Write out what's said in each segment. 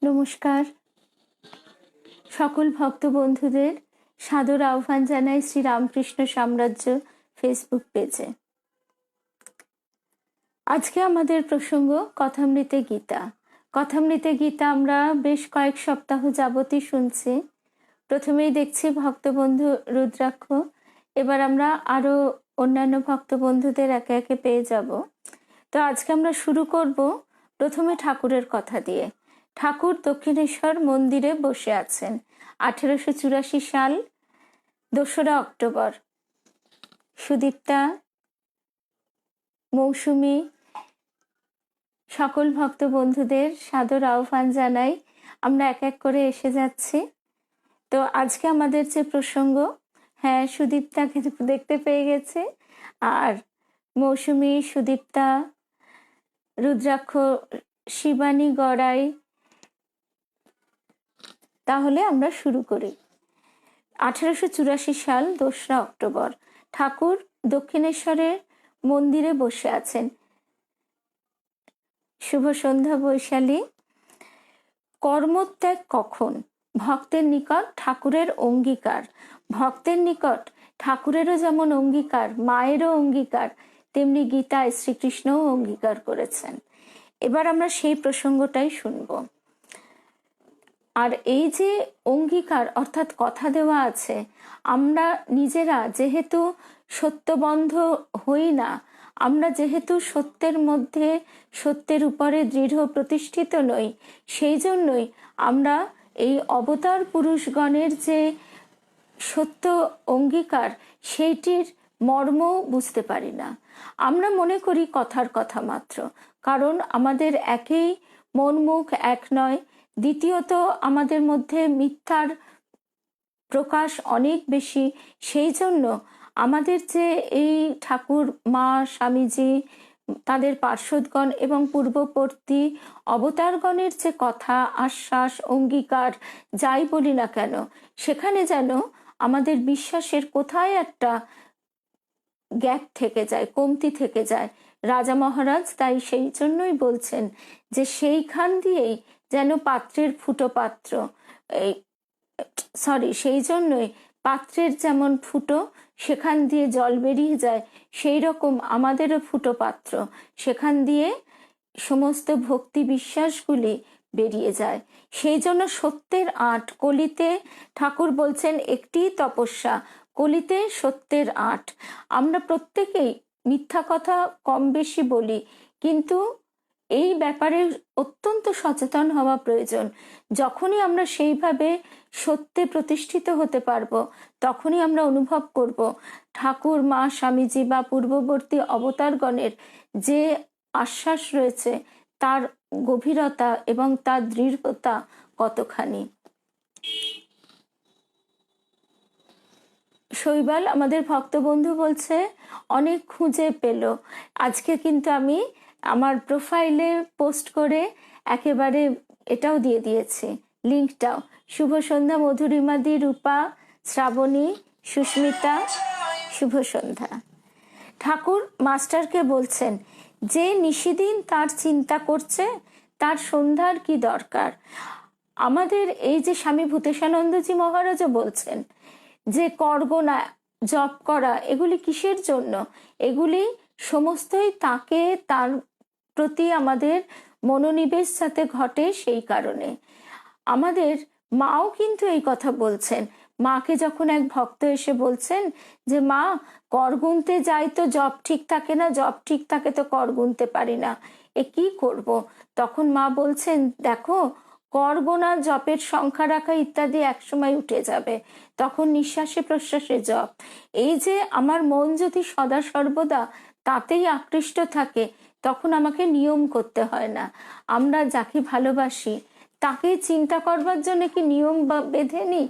নমস্কার, সকল ভক্ত বন্ধুদের সাদর আহ্বান জানাই শ্রী রামকৃষ্ণ সাম্রাজ্য ফেসবুক পেজে। আজকে আমাদের প্রসঙ্গ কথামৃতে গীতা। কথামৃতে গীতা আমরা বেশ কয়েক সপ্তাহ যাবতই শুনছি। প্রথমেই দেখছি ভক্তবন্ধু রুদ্রাক্ষ, এবার আমরা আরো অন্যান্য ভক্ত বন্ধুদের একে একে পেয়ে যাব। তো আজকে আমরা শুরু করব প্রথমে ঠাকুরের কথা দিয়ে। ঠাকুর দক্ষিণেশ্বর মন্দিরে বসে আছেন। 1884 সাল 2রা অক্টোবর। সুদীপ্তা, মৌসুমী, সকল ভক্ত বন্ধুদের সাদর আহ্বান জানাই। আমরা এক এক করে এসে যাচ্ছি। তো আজকে আমাদের যে প্রসঙ্গ, হ্যাঁ, সুদীপ্তাকে দেখতে পেয়ে গেছে, আর মৌসুমী, সুদীপ্তা, রুদ্রাক্ষ, শিবানী গড়াই। তাহলে আমরা শুরু করি। 1884 সাল 2রা অক্টোবর ঠাকুর দক্ষিণেশ্বরের মন্দিরে বসে আছেন। শুভ সন্ধ্যা বৈশালী। কর্মত্যাগ কখন? ভক্তের নিকট ঠাকুরের অঙ্গীকার। ভক্তের নিকট ঠাকুরেরও যেমন অঙ্গীকার, মায়েরও অঙ্গীকার, তেমনি গীতায় শ্রীকৃষ্ণও অঙ্গীকার করেছেন। এবার আমরা সেই প্রসঙ্গটাই শুনব। আর এই যে অঙ্গীকার অর্থাৎ কথা দেওয়া আছে, আমরা নিজেরা যেহেতু সত্যবন্ধ হই না, আমরা যেহেতু সত্যের মধ্যে, সত্যের উপরে দৃঢ় প্রতিষ্ঠিত নই, সেই জন্যই আমরা এই অবতার পুরুষগণের যে সত্য অঙ্গীকার, সেইটির মর্ম বুঝতে পারি না। আমরা মনে করি কথার কথা মাত্র, কারণ আমাদের একেই মন মুখ এক নয়, দ্বিতীয়ত আমাদের মধ্যে মিথ্যার প্রকাশ অনেক বেশি। সেই জন্য আমাদের যে এই ঠাকুর, মা, স্বামীজি, তাদের পার্শ্বদগণ এবং পূর্ববর্তী অবতারগণের যে কথা, আশ্বাস, অঙ্গীকার যাই বলি না কেন, সেখানে যেন আমাদের বিশ্বাসের কোথায় একটা গ্যাপ থেকে যায়, কমতি থেকে যায়। রাজা মহারাজ তাই সেই জন্যই বলছেন যে সেইখান দিয়েই যেন পাত্রের ফুটো পাত্র, সেই জন্যই পাত্রের যেমন ফুটো, সেখান দিয়ে জল বেরিয়ে যায়, সেই রকম আমাদেরও ফুটো পাত্র, সেখান দিয়ে সমস্ত ভক্তি বিশ্বাসগুলি বেরিয়ে যায়। সেই জন্য সত্যের আট কলিতে, ঠাকুর বলছেন একটি তপস্যা, কলিতে সত্যের আট। আমরা প্রত্যেকেই মিথ্যা কথা কম বেশি বলি, কিন্তু এই ব্যাপারে অত্যন্ত সচেতন হওয়া প্রয়োজন। যখনই আমরা সেইভাবে সত্যে প্রতিষ্ঠিত হতে পারবো, তখনই আমরা অনুভব করব ঠাকুর, মা, স্বামীজি বা পূর্ববর্তী অবতারগণের যে আশ্বাস রয়েছে, তার গভীরতা এবং তার দৃঢ়তা কতখানি। শৈবাল আমাদের ভক্তবন্ধু বলছে অনেক খুঁজে পেল। আজকে কিন্তু আমি আমার প্রোফাইলে পোস্ট করে একেবারে এটাও দিয়ে দিয়েছি, লিঙ্কটাও। শুভ সন্ধ্যা মধুরিমাদি, রূপা, শ্রাবণী, সুস্মিতা, শুভ সন্ধ্যা। ঠাকুর মাস্টারকে বলছেন, যে নিশিদিন তার চিন্তা করছে, তার সন্ধ্যার কি দরকার। আমাদের এই যে স্বামী ভূতেশানন্দজি মহারাজও বলছেন যে করগোনা, জপ করা, এগুলি কিসের জন্য? এগুলি সমস্তই তাকে, তার প্রতি আমাদের মনোনিবেশ যাতে ঘটে সেই কারণে। আমাদের মাও কিন্তু এই কথা বলছেন। মাকে যখন এক ভক্ত এসে বলছেন যে মা, কর গুনতে যাই তো জপ ঠিক থাকে না, জপ ঠিক থাকে তো কর গুনতে পারি না, এ কি করব? তখন মা বলছেন, দেখো, কর গোনা, জপের সংখ্যা রাখা ইত্যাদি একসময় উঠে যাবে, তখন নিঃশ্বাসে প্রশ্বাসে জপ। এই যে আমার মন যদি সদা সর্বদা তাতেই আকৃষ্ট থাকে, তখন আমাকে নিয়ম করতে হয় না। আমরা যাকে ভালোবাসি তাকে চিন্তা করবার জন্য কি নিয়ম বেঁধে নিই?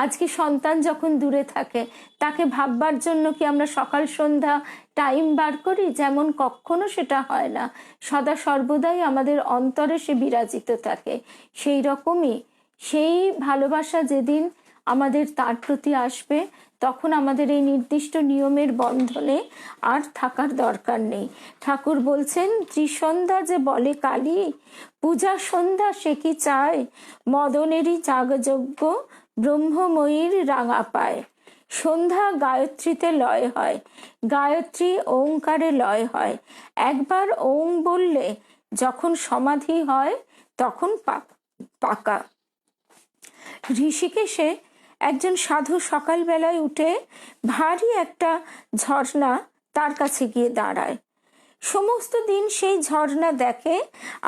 আজকে সন্তান যখন দূরে থাকে, তাকে ভাববার জন্য কি আমরা সকাল সন্ধ্যা টাইম বার করি? যেমন কখনো সেটা হয় না। সদা সর্বদাই আমাদের অন্তরে সে বিরাজিত থাকে। সেই রকমই সেই ভালোবাসা যেদিন আমাদের তার প্রতি আসবে, তখন আমাদের এই নির্দিষ্ট নিয়মের বন্ধনে আর থাকার দরকার নেই। ঠাকুর বলছেন, ত্রিসন্ধ্যা যে বলে কালী, পূজা সন্ধ্যা সে কি চায়, মদনেরই যাগযজ্ঞ ব্রহ্মময়ীর রাঙা পায়। সন্ধ্যা গায়ত্রীতে লয় হয়, গায়ত্রী ওঙ্কারে লয় হয়। একবার ওং বললে যখন সমাধি হয় তখন পাকা। ঋষিকেশে একজন সাধু সকালবেলায় উঠে ভারী একটা ঝর্ণা তার কাছে গিয়ে দাঁড়ায়। সমস্ত দিন সেই ঝর্ণা দেখে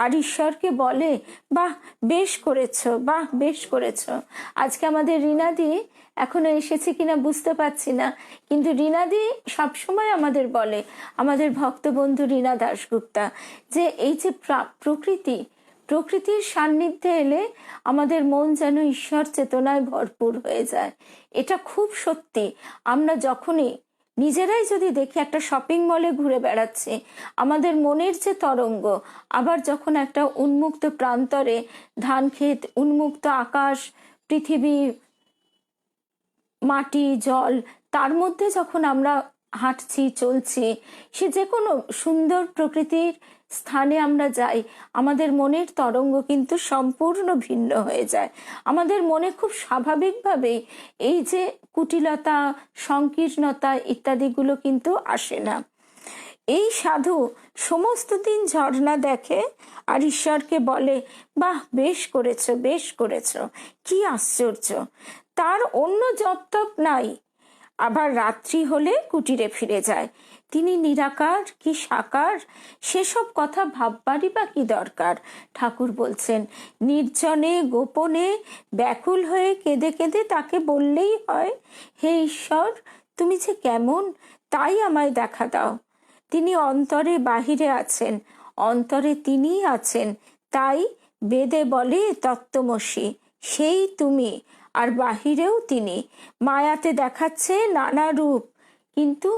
আর ঈশ্বরকে বলে, বাহ বেশ করেছ, বাহ বেশ করেছ। আজকে আমাদের রীনাদি এখনো এসেছে কিনা বুঝতে পারছি না, কিন্তু রীনাদি সবসময় আমাদের বলে, আমাদের ভক্তবন্ধু রীনা দাশগুপ্তা, যে এই যে প্রকৃতির সান্নিধ্যে এলে আমাদের মন যেন ঈশ্বর চেতনায় ভরপুর হয়ে যায়। এটা খুব সত্যি। আমরা যখনই নিজেরাই যদি দেখি, একটা শপিং মলে ঘুরে বেড়াচ্ছি, আমাদের মনের যে তরঙ্গ, আবার যখন একটা উন্মুক্ত প্রান্তরে ধান ক্ষেত, উন্মুক্ত আকাশ, পৃথিবী, মাটি, জল, তার মধ্যে যখন আমরা হাঁটছি, চলছি, সে যে কোনো সুন্দর প্রকৃতির স্থানে আমরা যাই, আমাদের মনের তরঙ্গ কিন্তু সম্পূর্ণ ভিন্ন হয়ে যায়। আমাদের মনে খুব স্বাভাবিকভাবেই এই যে কুটিলতা, সংকীর্ণতা ইত্যাদিগুলো কিন্তু আসে না। এই সাধু সমস্ত দিন ঝর্ণা দেখে আর ঈশ্বরকে বলে, বাহ বেশ করেছ, বেশ করেছ, কি আশ্চর্য। তার অন্য জপ তপ নাই। আবার রাত্রি হলে কুটিরে ফিরে যায়। তিনি নিরাকার কি সাকার, সেসব কথা ভাববারই বা কি দরকার। ঠাকুর বলছেন, নির্জনে গোপনে ব্যাকুল হয়ে কেঁদে কেঁদে তাকে বললেই হয়, হে ঈশ্বর, তুমি যে কেমন, তাই আমায় দেখা দাও। তিনি অন্তরে বাহিরে আছেন, অন্তরে তিনিই আছেন, তাই বেদে বলে তত্ত্বমসি, সেই তুমি, আর বাহিরেও তিনি। মায়াতে দেখাচ্ছে নানা রূপ, কিন্তু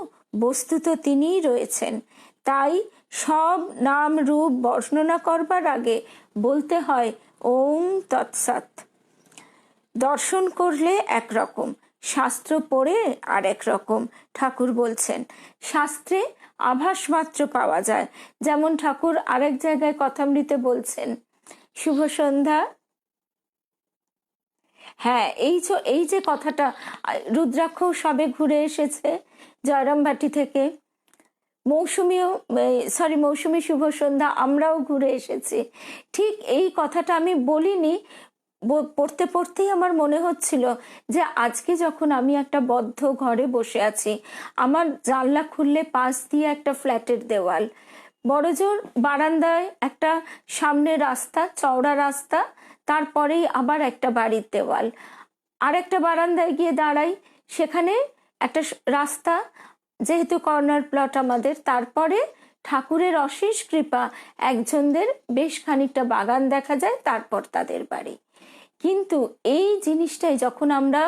বস্তুত তিনিই রয়েছেন। তাই সব নাম রূপ বর্ণনা করবার আগে বলতে হয় ওম তৎসৎ। দর্শন করলে একরকম, শাস্ত্র পড়ে আর এক রকম। ঠাকুর বলছেন, শাস্ত্রে আভাস মাত্র পাওয়া যায়। যেমন ঠাকুর আরেক জায়গায় কথামৃতে বলছেন, শুভ সন্ধ্যা। হ্যাঁ, এই যে কথাটা, রুদ্রাক্ষ সবে ঘুরে এসেছে জয়রামবাটি থেকে। মৌসুমী শুভ সন্ধ্যা, আমরাও ঘুরে এসেছি। ঠিক এই কথাটা আমি বলিনি, পড়তে পড়তেই আমার মনে হচ্ছিল যে আজকে যখন আমি একটা বদ্ধ ঘরে বসে আছি, আমার জানলা খুললে পাশ দিয়ে একটা ফ্ল্যাটের দেওয়াল, বড়জোর বারান্দায় একটা সামনে রাস্তা, চওড়া রাস্তা, তারপরেই আবার একটা বাড়ির দেওয়াল, আর একটা বারান্দায় গিয়ে দাঁড়াই, সেখানে একটা রাস্তা, যেহেতু কর্নার প্লট আমাদের, তারপরে ঠাকুরের অশেষ কৃপা একজনদের বেশ খানিকটা বাগান দেখা যায়, তারপর তাদের বাড়ি। কিন্তু এই জিনিসটাই যখন আমরা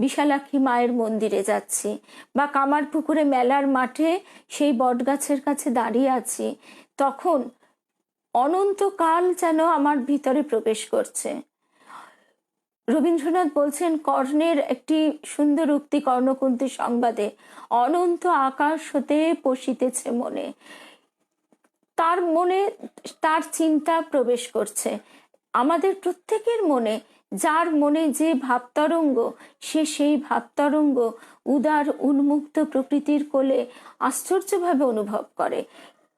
বিশালাক্ষী মায়ের মন্দিরে যাচ্ছি, বা কামারপুকুরে মেলার মাঠে সেই বটগাছের কাছে দাঁড়িয়ে আছি, তখন অনন্তকাল যেন আমার ভিতরে প্রবেশ করছে। রবীন্দ্রনাথ বলছেন, কর্ণের একটি সুন্দর উক্তি কর্ণকুন্তী সংবাদে, অনন্ত আকাশ হতে পশিতেছে মনে। তার মনে তার চিন্তা প্রবেশ করছে। আমাদের প্রত্যেকের মনে, যার মনে যে ভাবতরঙ্গ, সে সেই ভাবতরঙ্গ উদার উন্মুক্ত প্রকৃতির কোলে আশ্চর্যভাবে অনুভব করে।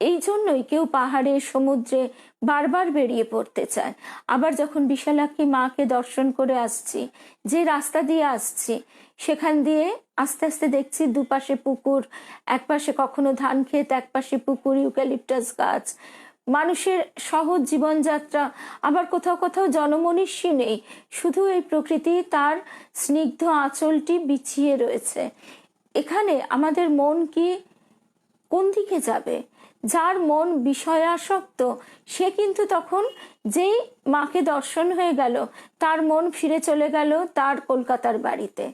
এই জন্যই কেউ পাহাড়ে, সমুদ্রে বারবার বেরিয়ে পড়তে চায়। আবার যখন বিশালাক্ষী মাকে দর্শন করে আসছি, যে রাস্তা দিয়ে আসছি, সেখান দিয়ে আস্তে আস্তে দেখছি দুপাশে পুকুর, একপাশে কখনো ধান ক্ষেত, একপাশে পুকুর, ইউক্যালিপটাস গাছ, মানুষের সহজ জীবনযাত্রা, আবার কোথাও কোথাও জনমনীষী নেই, শুধু এই প্রকৃতি তার স্নিগ্ধ আঁচলটি বিছিয়ে রয়েছে। এখানে আমাদের মন কি কোন দিকে যাবে? যার মন বিষয়াসক্ত, সে কিন্তু তখন যেই মাকে দর্শন হয়ে গেল, তার মন ফিরে চলে গেল তার কলকাতার বাড়িতে।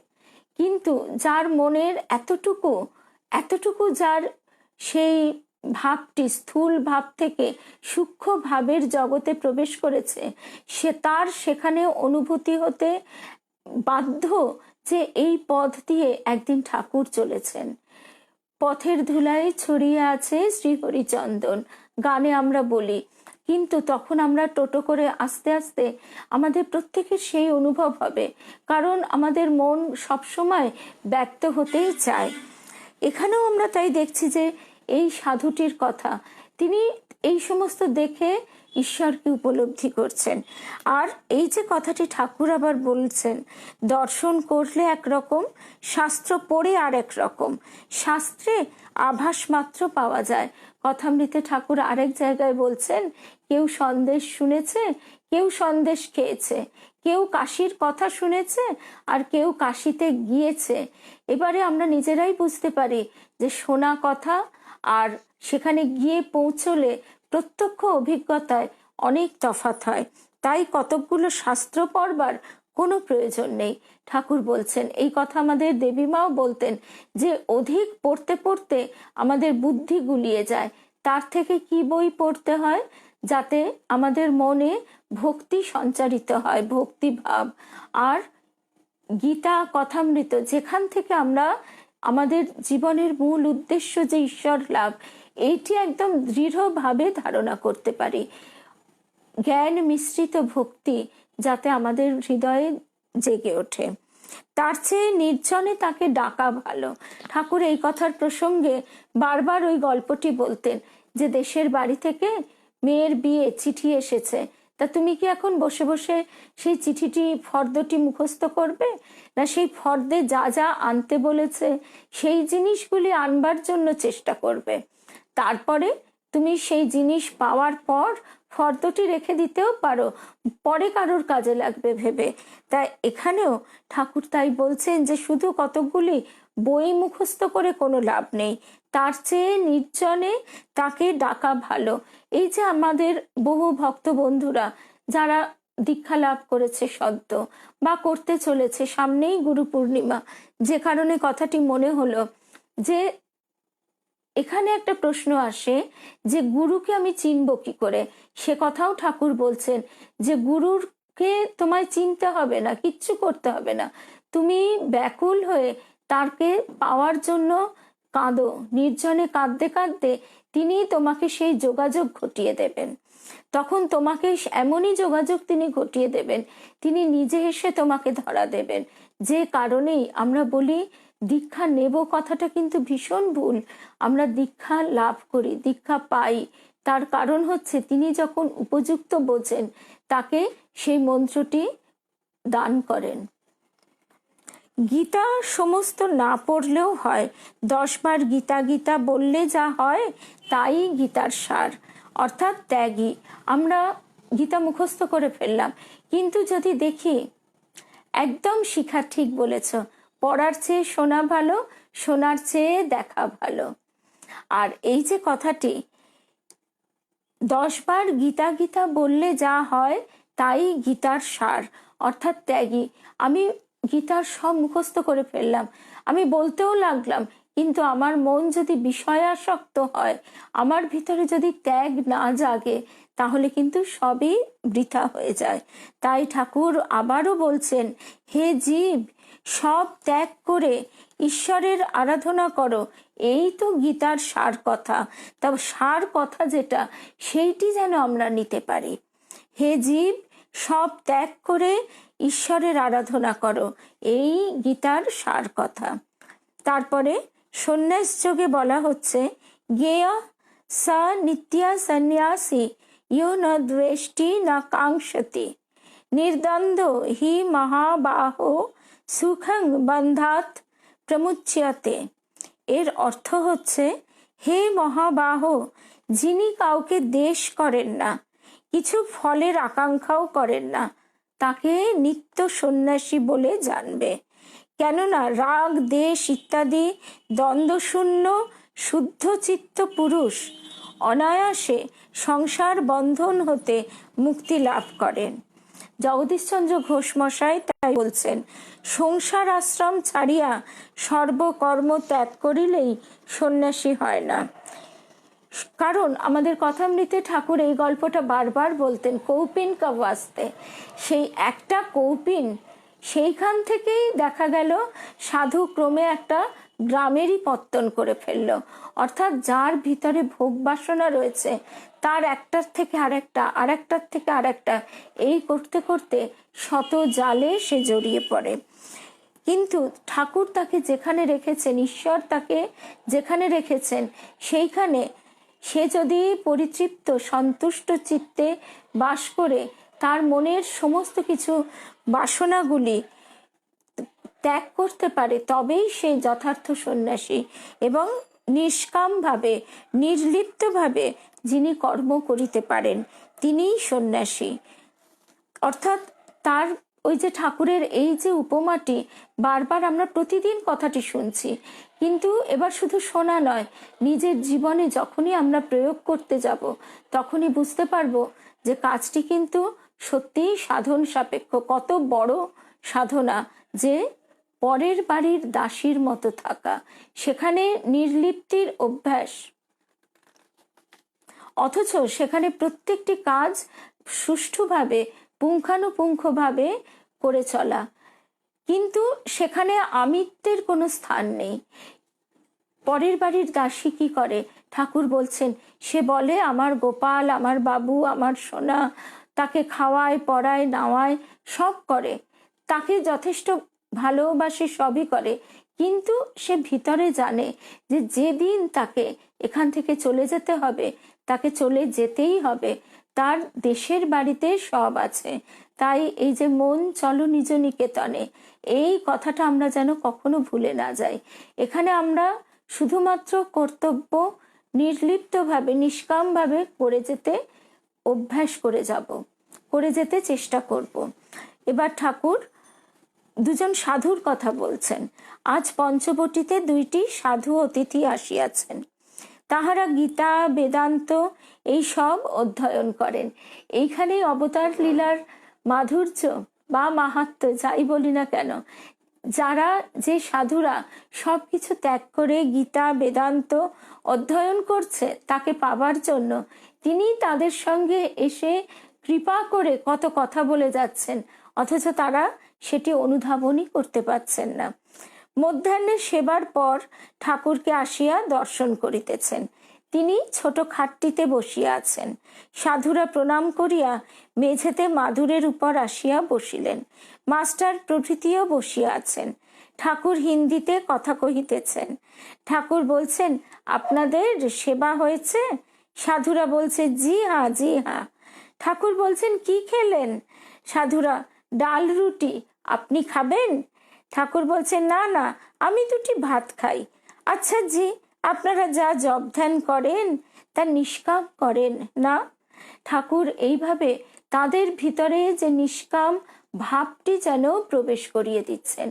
কিন্তু যার মনের এতটুকু যার সেই ভাবটি স্থূল ভাব থেকে সূক্ষ্ম ভাবের জগতে প্রবেশ করেছে, সে তার সেখানে অনুভূতি হতে বাধ্য যে এই পথ দিয়ে একদিন ঠাকুর চলেছেন। পথের ধুলায় ছড়িয়ে আছে শ্রীহরিচন্দন, গানে আমরা বলি, কিন্তু তখন আমরা টোটো করে আস্তে আস্তে আমাদের প্রত্যেকের সেই অনুভব হবে, কারণ আমাদের মন সবসময় ব্যক্ত হতেই চায়। এখানেও আমরা তাই দেখছি যে এই সাধুটির কথা, তিনি এই সমস্ত দেখে ঈশ্বরকে উপলব্ধি করছেন। আর এই যে কথাটি ঠাকুর আবার বলছেন, দর্শন করলে একরকম, শাস্ত্র পড়ে আর এক রকম। শাস্ত্রে আভাস মাত্র পাওয়া যায়। কথামৃতে ঠাকুর আরেক জায়গায় বলছেন, কেউ সন্দেশ শুনেছে, কেউ সন্দেশ খেয়েছে, কেউ কাশির কথা শুনেছে, আর কেউ কাশিতে গিয়েছে। এবারে আমরা নিজেরাই বুঝতে পারি যে শোনা কথা আর সেখানে গিয়ে পৌঁছলে প্রত্যক্ষ অভিজ্ঞতায় অনেক তফাৎ হয়। তাই কতকগুলো শাস্ত্র পড়বার কোনো প্রয়োজন নেই। ঠাকুর বলছেন এই কথা, আমাদের দেবীমাও বলতেন যে অধিক পড়তে পড়তে আমাদের বুদ্ধি গুলিয়ে যায়। তার থেকে কি বই পড়তে হয়, যাতে আমাদের মনে ভক্তি সঞ্চারিত হয়, ভক্তি ভাব। আর গীতা কথামৃত, যেখান থেকে আমরা আমাদের জীবনের মূল উদ্দেশ্য যে ঈশ্বর লাভ, এইটি একদম দৃঢ়ভাবে ধারণা করতে পারি। জ্ঞান মিশ্রিত ভক্তি যাতে আমাদের হৃদয়ে জেগে ওঠে। তার চেয়ে নির্জনে তাকে ডাকা ভালো। ঠাকুর এই কথার প্রসঙ্গে বারবার ওই গল্পটি বলতেন যে দেশের বাড়ি থেকে মেয়ের বিয়ে, চিঠি এসেছে, তা তুমি কি এখন বসে বসে সেই চিঠিটি, ফর্দটি মুখস্থ করবে, না সেই ফর্দে যা যা আনতে বলেছে সেই জিনিসগুলি আনবার জন্য চেষ্টা করবে? তারপরে তুমি সেই জিনিস পাওয়ার পর ফর্দটি রেখে দিতেও পারো, পরে কারোর কাজে লাগবে ভেবে। তাই এখানেও ঠাকুর তাই বলছেন যে শুধু কতকগুলি বই মুখস্থ করে কোনো লাভ নেই, তার চেয়ে নির্জনে তাকে ডাকা ভালো। এই যে আমাদের বহু ভক্ত বন্ধুরা যারা দীক্ষা লাভ করেছে সদ্য বা করতে চলেছে, সামনেই গুরু পূর্ণিমা, যে কারণে কথাটি মনে হলো যে এখানে একটা প্রশ্ন আসে যে গুরুকে আমি চিনব কি করে। সে কথাও ঠাকুর বলছেন যে গুরুকে তোমায় চিনতে হবে না, কিচ্ছু করতে হবে না, তুমি ব্যাকুল হয়ে তাকে পাওয়ার জন্য কাঁদো, নির্জনে কাঁদতে কাঁদতে তিনি তোমাকে সেই যোগাযোগ ঘটিয়ে দেবেন। তখন তোমাকে এমনই যোগাযোগ তিনি ঘটিয়ে দেবেন, তিনি নিজে এসে তোমাকে ধরা দেবেন। যে কারণেই আমরা বলি দীক্ষা নেব কথাটা কিন্তু ভীষণ ভুল। আমরা দীক্ষা লাভ করি, দীক্ষা পাই, তার কারণ হচ্ছে তিনি যখন উপযুক্ত বোঝেন তাকে সেই মন্ত্রটি দান করেন। গীতা সমস্ত না পড়লেও হয়, 10 বার গীতা গীতা বললে যা হয় তাই গীতার সার, অর্থাৎ ত্যাগী। আমরা গীতা মুখস্থ করে ফেললাম, কিন্তু যদি দেখি, একদম শিখা ঠিক বলেছ, পড়ার চেয়ে শোনা ভালো, শোনার চেয়ে দেখা ভালো। আর এই যে কথাটি 10 বার গীতা গীতা বললে যা হয় তাই গীতার সার, অর্থাৎ ত্যাগী। আমি গীতার সব মুখস্থ করে ফেললাম, আমি বলতেও লাগলাম, কিন্তু আমার মন যদি বিষয়াসক্ত হয়, আমার ভিতরে যদি ত্যাগ না জাগে, তাহলে কিন্তু সবই বৃথা হয়ে যায়। তাই ঠাকুর আবারও বলছেন, হে জীব, সব ত্যাগ করে ঈশ্বরের আরাধনা করো। এই তো গীতার সার কথা। তা সার কথা যেটা, সেইটি যেন আমরা নিতে পারি। হে জীব, সব ত্যাগ করে ঈশ্বরের আরাধনা করো, এই গীতার সার কথা। তারপরে সন্ন্যাস যোগে বলা হচ্ছে, জ্ঞেয় স নিত্যা সন্ন্যাসী ইয় ন দ্বেষ্টি না কাঙ্ক্ষতি, নির্দ্বন্দ্ব হি মহাবাহো সুখং বন্ধাত প্রমুচ্যতে। এর অর্থ হচ্ছে, হে মহাবাহো, যিনি কাউকে দেশ করেন না, কিছু ফলের আকাঙ্ক্ষাও করেন না, তাকে নিত্য সন্ন্যাসী বলে জানবে। কেননা রাগ, দেশ ইত্যাদি দ্বন্দ্বশূন্য শুদ্ধ চিত্ত পুরুষ অনায়াসে সংসার বন্ধন হতে মুক্তি লাভ করেন। জগদীশচন্দ্র ঘোষ মশাই তাই বলছেন, সংসার আশ্রম ছাড়িয়া সর্বকর্ম ত্যাগ করিলেই সন্ন্যাসী হয় না। কারণ আমাদের কথামৃতে ঠাকুর এই গল্পটা বারবার বলতেন, কৌপিন কা বাস্তে। সেই একটা কৌপিন, সেইখান থেকেই দেখা গেল সাধু ক্রমে একটা গ্রামেরই পত্তন করে ফেলল। অর্থাৎ যার ভিতরে ভোগ বাসনা রয়েছে তার একটার থেকে আরেকটা, আরেকটার থেকে আরেকটা, এই করতে করতে শত জালে সে জড়িয়ে পড়ে। কিন্তু ঠাকুর তাকে যেখানে রেখেছেন, ঈশ্বর তাকে যেখানে রেখেছেন, সেইখানে সে যদি পরিতৃপ্ত সন্তুষ্ট চিত্তে বাস করে তার মনের সমস্ত কিছু বাসনাগুলি ত্যাগ করতে পারে, তবেই সে যথার্থ সন্ন্যাসী। এবং নিষ্কামভাবে, নির্লিপ্তভাবে যিনি কর্ম করিতে পারেন তিনিই সন্ন্যাসী। অর্থাৎ তার ওই যে ঠাকুরের এই যে উপমাটি, বারবার আমরা প্রতিদিন কথাটি শুনছি, কিন্তু এবার শুধু শোনা নয়, নিজের জীবনে যখনই আমরা প্রয়োগ করতে যাব তখনই বুঝতে পারবো যে কাজটি কিন্তু সত্যিই সাধন সাপেক্ষ। কত বড় সাধনা যে পরের বাড়ির দাসীর মতো থাকা, সেখানে নির্লিপ্তির অভ্যাস, অথচ সেখানে প্রত্যেকটি কাজ সুষ্ঠুভাবে পুঙ্খানুপুঙ্খভাবে করে চলা, কিন্তু সেখানে আমিত্বের কোনো স্থান নেই। পরের বাড়ির দাসী কি করে? ঠাকুর বলছেন, সে বলে আমার গোপাল, আমার বাবু, আমার সোনা, তাকে খাওয়ায়, পড়ায়, নাওয়ায়, সব করে, তাকে যথেষ্ট ভালোবাসে, সবই করে, কিন্তু সে ভিতরে জানে যে যেদিন তাকে এখান থেকে চলে যেতে হবে, তাকে চলে যেতেই হবে। তার দেশের বাড়িতে সব আছে। তাই এই যে মন চলো নিজ নিকেতনে, এই কথাটা আমরা যেন কখনো ভুলে না যাই। এখানে আমরা শুধুমাত্র কর্তব্য নির্লিপ্তভাবে, নিষ্কামভাবে করে যেতে অভ্যাস করে যাব, করে যেতে চেষ্টা করব। এবার ঠাকুর দুজন সাধুর কথা বলছেন। আজ পঞ্চবটিতে 2টি সাধু অতিথি আসিয়াছেন। তাহারা গীতা, বেদান্ত এই সব অধ্যয়ন করেন। এইখানেই অবতার লীলার মাধুর্য বা মাহাত্ম্য, যাই বলি না কেন। যারা, যে সাধুরা সব কিছু ত্যাগ করে গীতা বেদান্ত অধ্যয়ন করছে তাকে পাবার জন্য, তিনি তাদের সঙ্গে এসে কৃপা করে কত কথা বলে যাচ্ছেন, অথচ তারা সেটি অনুধাবনই করতে পারছেন না। মধ্যাহ্নের সেবার পর ঠাকুরকে আসিয়া দর্শন করিতেছেন। তিনি ছোট খাটটিতে বসিয়া আছেন। সাধুরা প্রণাম করিয়া মেঝেতে মাদুরের উপর আসিয়া বসিলেন। মাস্টার প্রভৃতিও বসিয়া আছেন। ঠাকুর হিন্দিতে কথা কহিতেছেন। ঠাকুর বলছেন, আপনাদের সেবা হয়েছে? সাধুরা বলছে, জি হ্যাঁ, জি হ্যাঁ। ঠাকুর বলছেন, কি খেলেন? সাধুরা, ডাল রুটি। আপনি খাবেন? ঠাকুর বলছেন, না না, আমি 2টি ভাত খাই। আচ্ছা জি, আপনারা যা জপ ধ্যান করেন তা নিষ্কাম করেন না? ঠাকুর এইভাবে তাদের ভিতরে যে নিষ্কাম ভাবটি যেন প্রবেশ করিয়ে দিচ্ছেন।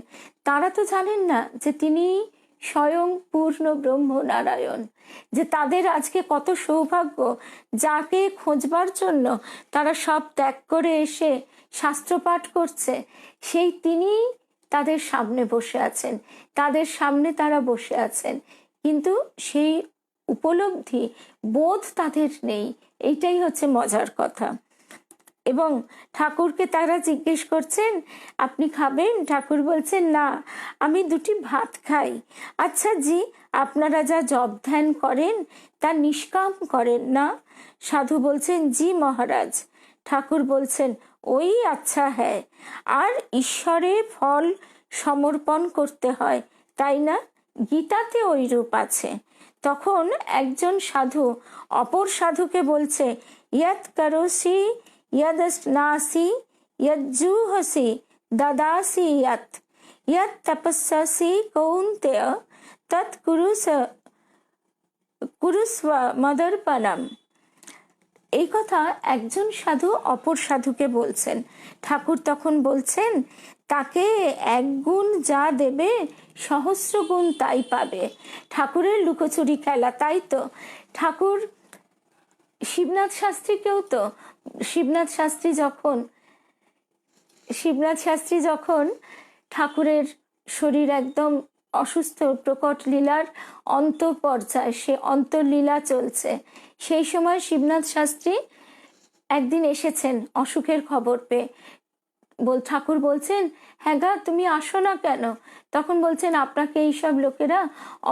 তারা তো জানেন না যে তিনি স্বয়ং পূর্ণ ব্রহ্ম নারায়ণ, যে তাদের আজকে কত সৌভাগ্য, যাকে খোঁজবার জন্য তারা সব ত্যাগ করে এসে শাস্ত্রপাঠ করছে, সেই তিনি তাদের সামনে বসে আছেন, তাদের সামনে তারা বসে আছেন, কিন্তু সেই উপলব্ধি বোধ তাদের নেই। এইটাই হচ্ছে মজার কথা। এবং ঠাকুরকে তারা জিজ্ঞেস করছেন, আপনি খাবেন? ঠাকুর বলছেন, না, আমি 2টি ভাত খাই। আচ্ছা জি, আপনারা যা জপ ধ্যান করেন তা নিষ্কাম করেন না? সাধু বলছেন, জি মহারাজ। ঠাকুর বলছেন, ওই আচ্ছা হ্যাঁ, আর ঈশ্বরে ফল সমর্পণ করতে হয়, তাই না? গীতাতে ওই রূপ আছে। তখন একজন সাধু অপর সাধুকে বলছে, ইয়াত করোসি यदस्नासि यज्जुहसि ददासि यत् तपस्सि कौन्तेय तत् कुरुस्व मदर्पणम। এই কথা একজন সাধু অপর সাধুকে বলছেন। ঠাকুর তখন বলছেন, তাকে 1 গুণ যা দেবে 100 গুণ তাই পাবে। ঠাকুরের লুকোচুরি খেলা, তাই তো? ঠাকুর শিবনাথ শাস্ত্রীকেও তো, শিবনাথ শাস্ত্রী যখন ঠাকুরের শরীর একদম অসুস্থ, প্রকট লীলার অন্তঃপর্যায়, সে অন্তর্লীলা চলছে, সেই সময় শিবনাথ শাস্ত্রী একদিন এসেছেন অসুখের খবর পেয়ে। ঠাকুর বলছেন, হ্যাঁ গা তুমি আসো না কেন? তখন বলছেন, আপনাকে এইসব লোকেরা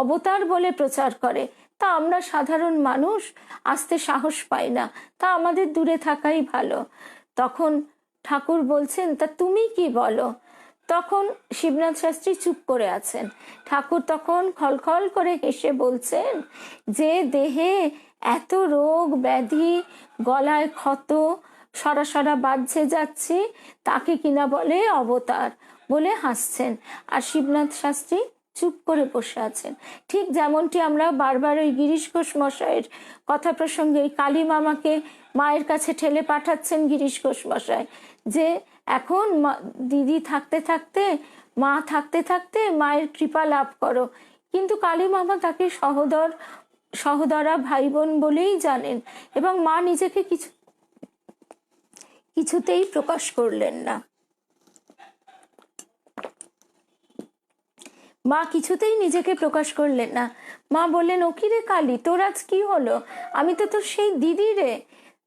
অবতার বলে প্রচার করে, তা আমরা সাধারণ মানুষ আসতে সাহস পাই না, তা আমাদের দূরে থাকাই ভালো। তখন ঠাকুর বলছেন, তা তুমি কি বলো? তখন শিবনাথ শাস্ত্রী চুপ করে আছেন। ঠাকুর তখন খলখল করে হেসে বলছেন, যে দেহে এত রোগ ব্যাধি, গলায় ক্ষত, সরাসরা বাজছে যাচ্ছে, তাকে কিনা বলে অবতার, বলে হাসছেন। আর শিবনাথ শাস্ত্রী চুপ করে বসে আছেন। ঠিক যেমনটি আমরা বারবার ওই গিরিশ ঘোষ মশাইয়ের কথা প্রসঙ্গে কালী মামাকে মায়ের কাছে ঠেলে পাঠাচ্ছেন গিরিশ ঘোষ মশাই, যে এখন দিদি থাকতে থাকতে, মা থাকতে থাকতে মায়ের কৃপা লাভ করো, কিন্তু কালী মামা তাকে সহদরা ভাই বোন বলেই জানেন, এবং মা নিজেকে কিছুতেই প্রকাশ করলেন না। মা কিছুতেই নিজেকে প্রকাশ করলেন না। মা বললেন, ও কি রে কালী, তোর আজ কি হলো? আমি তো তোর সেই দিদি রে।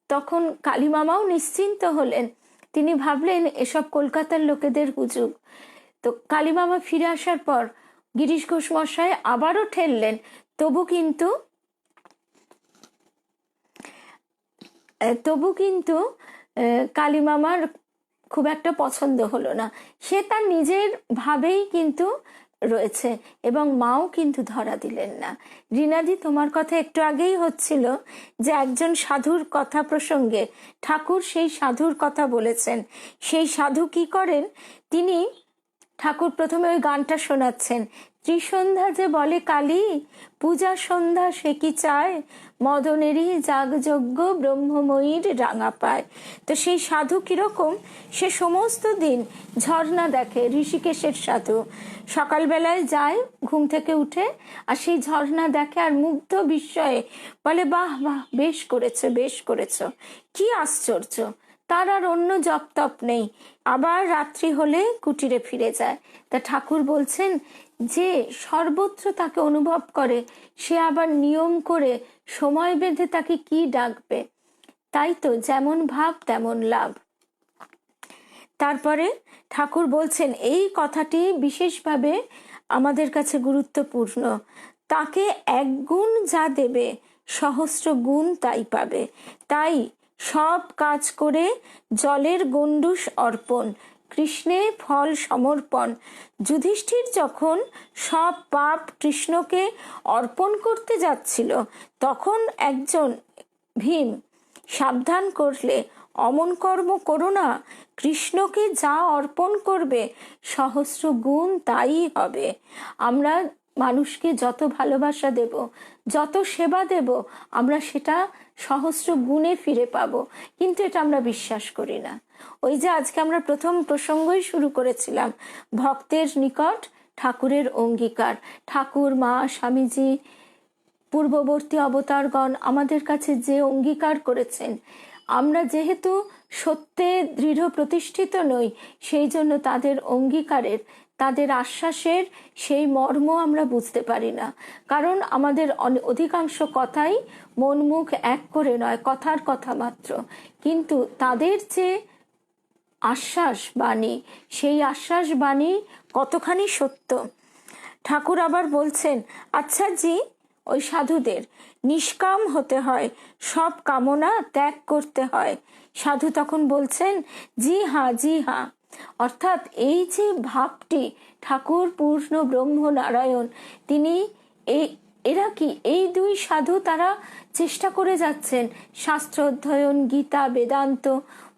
তখন কালী মামাও নিশ্চিন্ত হলেন। তিনি ভাবলেন এসব কলকাতার লোকেদের হুজুগ। তো কালী মামা ফিরে আসার পর গিরিশ ঘোষ মশাই আবারও ঠেললেন, তবু কিন্তু কালী মামার খুব একটা পছন্দ হলো না। সে তার নিজের ভাবেই কিন্তু রয়েছে, এবং মাও কিন্তু ধরা দিলেন না। রিনাদি, তোমার কথা একটু আগেই হচ্ছিল যে একজন সাধুর কথা প্রসঙ্গে ঠাকুর সেই সাধুর কথা বলেছেন। সেই সাধু কি করেন, তিনি ঠাকুর প্রথমে ওই গানটা শোনাচ্ছেন, ত্রিসন্ধ্যা যে বলে কালী, পূজা সন্ধ্যা সে কি চায়, মদনেরই যাগযজ্ঞ ব্রহ্মময়ীর রাঙা পায়। তো সেই সাধু কিরকম, সে সমস্ত দিন ঝর্ণা দেখে। ঋষিকেশের সাধু সকালবেলায় যায় ঘুম থেকে উঠে, আর সেই ঝর্ণা দেখে আর মুগ্ধ বিস্ময়ে বলে, বাহ বাহ, বেশ করেছো বেশ করেছো, কি আশ্চর্য। তার আর অন্য জপ তপ নেই, আবার রাত্রি হলে কুটিরে ফিরে যায়। তা ঠাকুর বলছেন, যে সর্বত্র তাকে অনুভব করে, সে আবার নিয়ম করে সময় বেঁধে তাকে কি ডাকবে? তাই তো, যেমন ভাব তেমন লাভ। তারপরে ঠাকুর বলছেন, এই কথাটি বিশেষভাবে আমাদের কাছে গুরুত্বপূর্ণ। তাকে এক গুণ যা দেবে, সহস্র গুণ তাই পাবে। তাই সব কাজ করে জলের গণ্ডূষ অর্পণ, কৃষ্ণে ফল সমর্পণ। যুধিষ্ঠির যখন সব পাপ কৃষ্ণকে অর্পণ করতে যাচ্ছিল, তখন একজন ভীম সাবধান করলে, অমন কর্ম করো না, কৃষ্ণকে যা অর্পণ করবে সহস্র গুণ তাই হবে। আমরা মানুষকে যত ভালোবাসা দেব, যত সেবা দেব, আমরা সেটা সহস্র গুণে ফিরে পাবো, কিন্তু এটা আমরা বিশ্বাস করি না। ওই যে আজকে আমরা প্রথম প্রসঙ্গই শুরু করেছিলাম, ভক্তের নিকট ঠাকুরের অঙ্গীকার। ঠাকুর, মা, স্বামীজি, পূর্ববর্তী অবতারগণ আমাদের কাছে যে অঙ্গীকার করেছেন, আমরা যেহেতু সত্যে দৃঢ় প্রতিষ্ঠিত নই, সেই জন্য তাদের অঙ্গীকারের, তাদের আশ্বাসের সেই মর্ম আমরা বুঝতে পারি না। কারণ আমাদের অধিকাংশ কথাই মন মুখ এক করে নয়, কথার কথা মাত্র। কিন্তু তাদের যে আশ্বাস বাণী, সেই আশ্বাস বাণী কতখানি সত্য। ঠাকুর আবার বলছেন, আচ্ছা জি, ওই সাধুদের নিষ্কাম হতে হয়, সব কামনা ত্যাগ করতে হয়। সাধু তখন বলছেন, জি হ্যাঁ জি হ্যাঁ। অর্থাৎ এই যে ভাবটি, ঠাকুর পূর্ণ ব্রহ্ম নারায়ণ, তিনি এরা কি, এই দুই সাধু তারা চেষ্টা করে যাচ্ছেন শাস্ত্র অধ্যয়ন, গীতা, বেদান্ত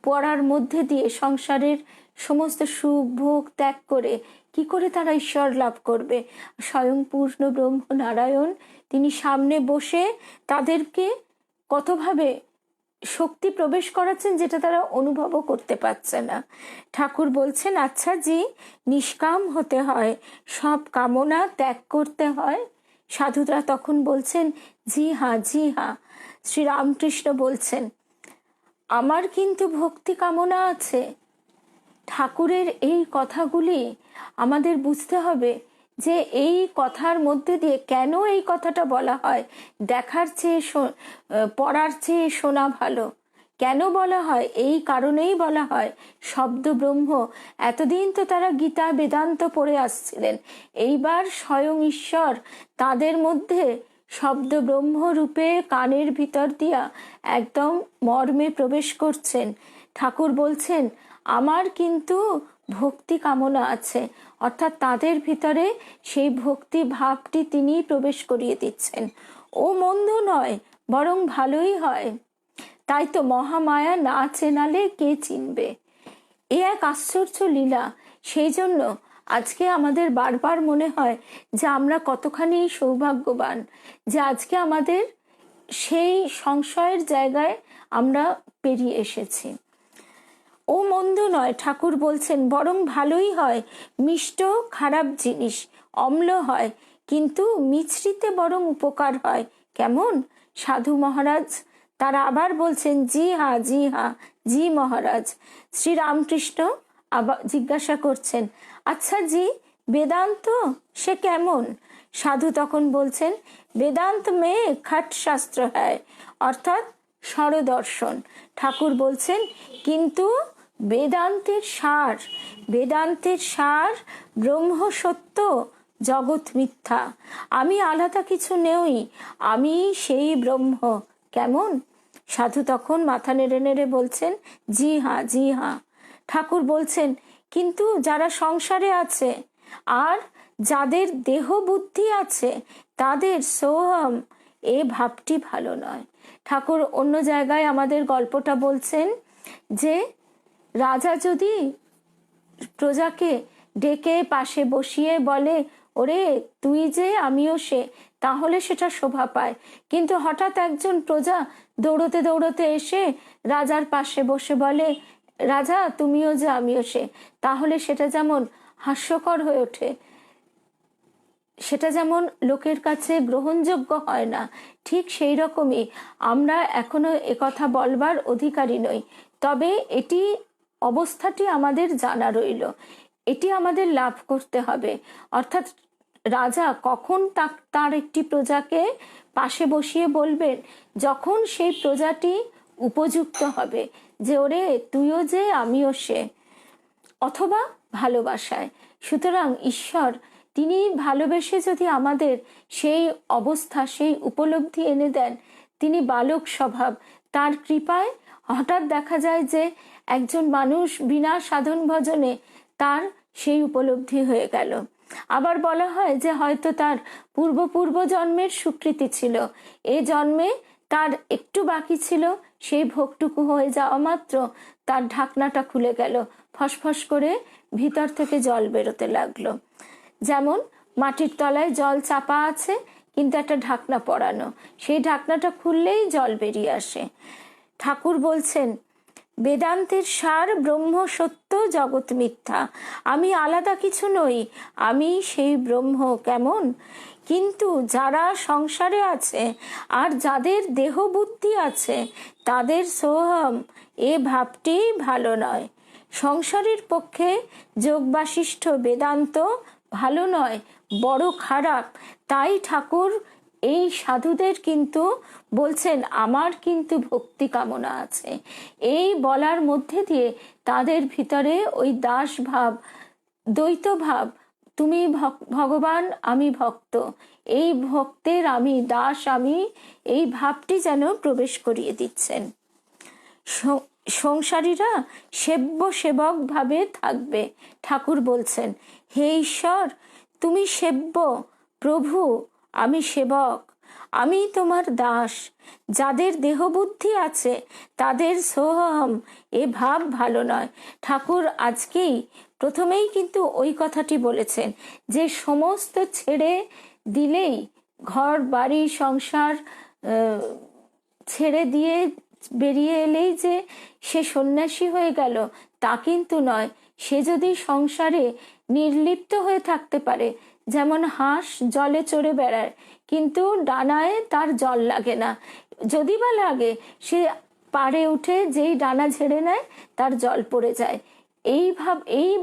পড়ার মধ্যে দিয়ে সংসারের সমস্ত সুখ ভোগ ত্যাগ করে কি করে তারা ঈশ্বর লাভ করবে। স্বয়ং পূর্ণ ব্রহ্ম নারায়ণ তিনি সামনে বসে তাদেরকে কতভাবে শক্তি প্রবেশ করাচ্ছেন, যেটা তারা অনুভবও করতে পারছে না। ঠাকুর বলছেন, আচ্ছা জি, নিষ্কাম হতে হয়, সব কামনা ত্যাগ করতে হয়। সাধুরা তখন বলছেন, জি হ্যাঁ জি হ্যাঁ। শ্রীরামকৃষ্ণ বলছেন, আমার কিন্তু ভক্তি কামনা আছে। ঠাকুরের এই কথাগুলি আমাদের বুঝতে হবে, যে এই কথার মধ্যে দিয়ে কেন এই কথাটা বলা হয়, দেখার চেয়ে পড়ার চেয়ে শোনা ভালো। কেন বলা হয়? এই কারণেই বলা হয় শব্দ ব্রহ্ম। এতদিন তো তারা গীতা বেদান্ত পড়ে আসছিলেন, এইবার স্বয়ং ঈশ্বর তাদের মধ্যে শব্দ ব্রহ্ম রূপে কানের ভিতর দিয়া একদম মর্মে প্রবেশ করছেন। ঠাকুর বলছেন আমার কিন্তু ভক্তি কামনা আছে, অর্থাৎ তাদের ভিতরে সেই ভক্তি ভাবটি তিনি প্রবেশ করিয়ে দিচ্ছেন। ও মন্দ নয়, বরং ভালোই হয়। তাই তো মহামায়া না চেনালে কে চিনবে? এ এক আশ্চর্য লীলা। সেই জন্য আজকে আমাদের বারবার মনে হয় যে আমরা কতখানি সৌভাগ্যবান, যে আজকে আমাদের সেই সংশয়ের জায়গায় আমরা পেরিয়ে এসেছি। ও মন্দ নয়, ঠাকুর বলছেন বরং ভালোই হয়। মিষ্ট খারাপ জিনিস, অম্ল হয়, কিন্তু মিছরিতে বরং উপকার হয়। কেমন? সাধু মহারাজ তারা আবার বলছেন জি হ্যাঁ, জি হ্যাঁ, জি মহারাজ। শ্রীরামকৃষ্ণ আবার জিজ্ঞাসা করছেন, আচ্ছা জি, বেদান্ত সে কেমন? সাধু তখন বলছেন বেদান্ত মে খট শাস্ত্র হ্যায়, অর্থাৎ স্বরদর্শন। ঠাকুর বলছেন কিন্তু বেদান্তের সার, বেদান্তের সার ব্রহ্ম সত্য, জগৎ মিথ্যা। আমি আলাদা কিছু নেই, আমি সেই ব্রহ্ম। কেমন? সাধু তখন মাথা নেড়ে নেড়ে বলছেন জি হ্যাঁ, জি হ্যাঁ। ঠাকুর বলছেন কিন্তু যারা সংসারে আছে আর যাদের দেহ বুদ্ধি আছে তাদের সোহম এ ভাবটি ভালো নয়। ঠাকুর অন্য জায়গায় আমাদের গল্পটা বলছেন যে রাজা যদি প্রজাকে ডেকে পাশে বসিয়ে বলে ওরে তুই যে আমিও সে, তাহলে সেটা শোভা পায়। কিন্তু হঠাৎ একজন প্রজা দৌড়তে দৌড়তে এসে রাজার পাশে বসে বলে রাজা তুমিও যে আমিও সে, তাহলে সেটা যেমন হাস্যকর হয়ে ওঠে, সেটা যেমন লোকের কাছে গ্রহণযোগ্য হয় না, ঠিক সেই রকমই আমরা এখনো একথা বলবার অধিকারী নই। তবে এটি অবস্থাটি আমাদের জানা রইল, এটি আমাদের লাভ করতে হবে। অর্থাৎ রাজা কখন তার একটি প্রজাকে পাশে বসিয়ে বলবেন, যখন সেই প্রজাটি উপযুক্ত হবে, যে ওরে তুইও যে আমিও সে, অথবা ভালোবাসায়। সুতরাং ঈশ্বর তিনি ভালোবেসে যদি আমাদের সেই অবস্থা, সেই উপলব্ধি এনে দেন, তিনি বালক স্বভাব, তার কৃপায় হঠাৎ দেখা যায় যে একজন মানুষ বিনা সাধন ভজনে তার সেই উপলব্ধি হয়ে গেল। আবার বলা হয় যে হয়তো তার পূর্ব জন্মের স্বীকৃতি ছিল, এ জন্মে তার একটু বাকি ছিল, সেই ভোগটুকু হয়ে যাওয়া মাত্র তার ঢাকনাটা খুলে গেল, ফসফস করে ভিতর থেকে জল বেরোতে লাগলো। যেমন মাটির তলায় জল চাপা আছে কিন্তু একটা ঢাকনা পরানো, সেই ঢাকনাটা খুললেই জল বেরিয়ে আসে। ঠাকুর বলছেন বেদান্তের সার ব্রহ্ম সত্য, জগৎ মিথ্যা। আমি আলাদা কিছু নই, আমি সেই ব্রহ্ম। কেমন? কিন্তু যারা সংসারে আছে আর যাদের দেহ বুদ্ধি আছে তাদের সোহম এ ভাবটি ভালো নয়। সংসারের পক্ষে যোগ বাসিষ্ঠ বেদান্ত ভালো নয়, বড় খারাপ। তাই ঠাকুর এই সাধুদের কিন্তু বলছেন আমার কিন্তু ভক্তি কামনা আছে। এই বলার মধ্যে দিয়ে তাদের ভিতরে ওই দাস ভাব, দ্বৈত ভাব, তুমি ভগবান আমি ভক্ত, এই ভক্তের আমি দাস, আমি এই ভাবটি যেন প্রবেশ করিয়ে দিচ্ছেন। সংসারীরা সেব্য সেবক ভাবে থাকবে। ঠাকুর বলছেন হে ঈশ্বর তুমি সেব্য, প্রভু আমি সেবক, আমি তোমার দাস। যাদের দেহবুদ্ধি আছে তাদের সোহম এ ভাব ভালো নয়। ঠাকুর আজকেই প্রথমেই কিন্তু ওই কথাটি বলেছেন যে সমস্ত ছেড়ে দিলেই, ঘর বাড়ি সংসার ছেড়ে দিয়ে বেরিয়ে এলেই যে সে সন্ন্যাসী হয়ে গেল তা কিন্তু নয়। সে যদি সংসারে নির্লিপ্ত হয়ে থাকতে পারে, যেমন হাঁস জলে চড়ে বেড়ায় কিন্তু ডানায় তার জল লাগে না, যদি বা লাগে সে পাড়ে উঠে যেই ডানা ঝেড়ে নেয় তার জল পড়ে যায়। এই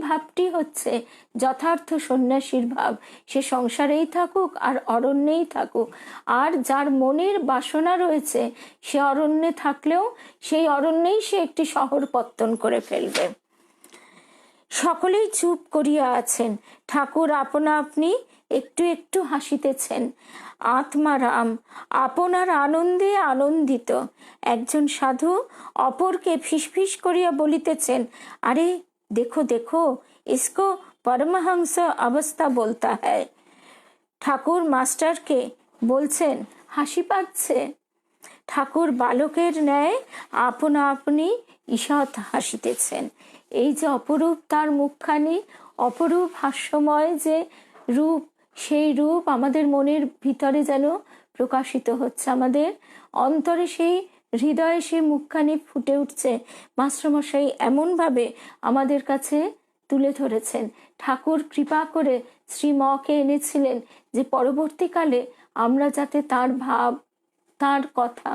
ভাবটি হচ্ছে যথার্থ সন্ন্যাসীর ভাব। সে সংসারেই থাকুক আর অরণ্যেই থাকুক, আর যার মনের বাসনা রয়েছে সে অরণ্যে থাকলেও সেই অরণ্যেই সে একটি শহর পত্তন করে ফেলবে। সকলেই চুপ করিয়া আছেন। ঠাকুর আপনা আপনি একটু একটু হাসিতেছেন। আত্মারাম আপনার আনন্দে আনন্দিত। একজন সাধু অপরকে ফিসফিস করিয়া বলিতেছেন, আরে দেখো দেখো, ইসকো পরমহংস অবস্থা বলতা হ্যায়। ঠাকুর মাস্টারকে বলছেন, হাসি পাচ্ছে। ঠাকুর বালকের ন্যায় আপনা আপনি ঈষৎ হাসিতেছেন। এই যে অপরূপ তার মুখখানি, অপরূপ হাস্যময় যে রূপ, সেই রূপ আমাদের মনের ভিতরে যেন প্রকাশিত হচ্ছে, আমাদের অন্তরে সেই হৃদয়ে সেই মুখখানি ফুটে উঠছে। মাস্টারমশাই এমনভাবে আমাদের কাছে তুলে ধরেছেন। ঠাকুর কৃপা করে শ্রীমকে এনেছিলেন যে পরবর্তীকালে আমরা যাতে তার ভাব, তার কথা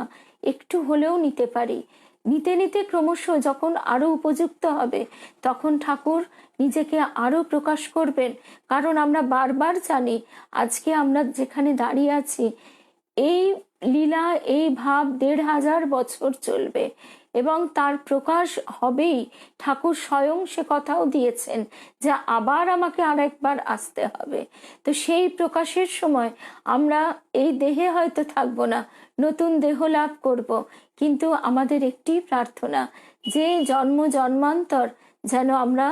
একটু হলেও নিতে পারি। নিতে নিতে ক্রমশ যখন আরো উপযুক্ত হবে তখন ঠাকুর নিজেকে আরো প্রকাশ করবেন। কারণ আমরা বারবার জানি আজকে আমরা যেখানে দাঁড়িয়ে আছি, এই লীলা, এই ভাব ১৫০০ বছর চলবে এবং তার প্রকাশ হবেই। ঠাকুর স্বয়ং সে কথাও দিয়েছেন যে আবার আমাকে আরেকবার আসতে হবে। তো সেই প্রকাশের সময় আমরা এই দেহে হয়তো থাকবো না, নতুন দেহ লাভ করব, কিন্তু আমাদের একটি প্রার্থনা যে জন্ম জন্মান্তর যেন আমরা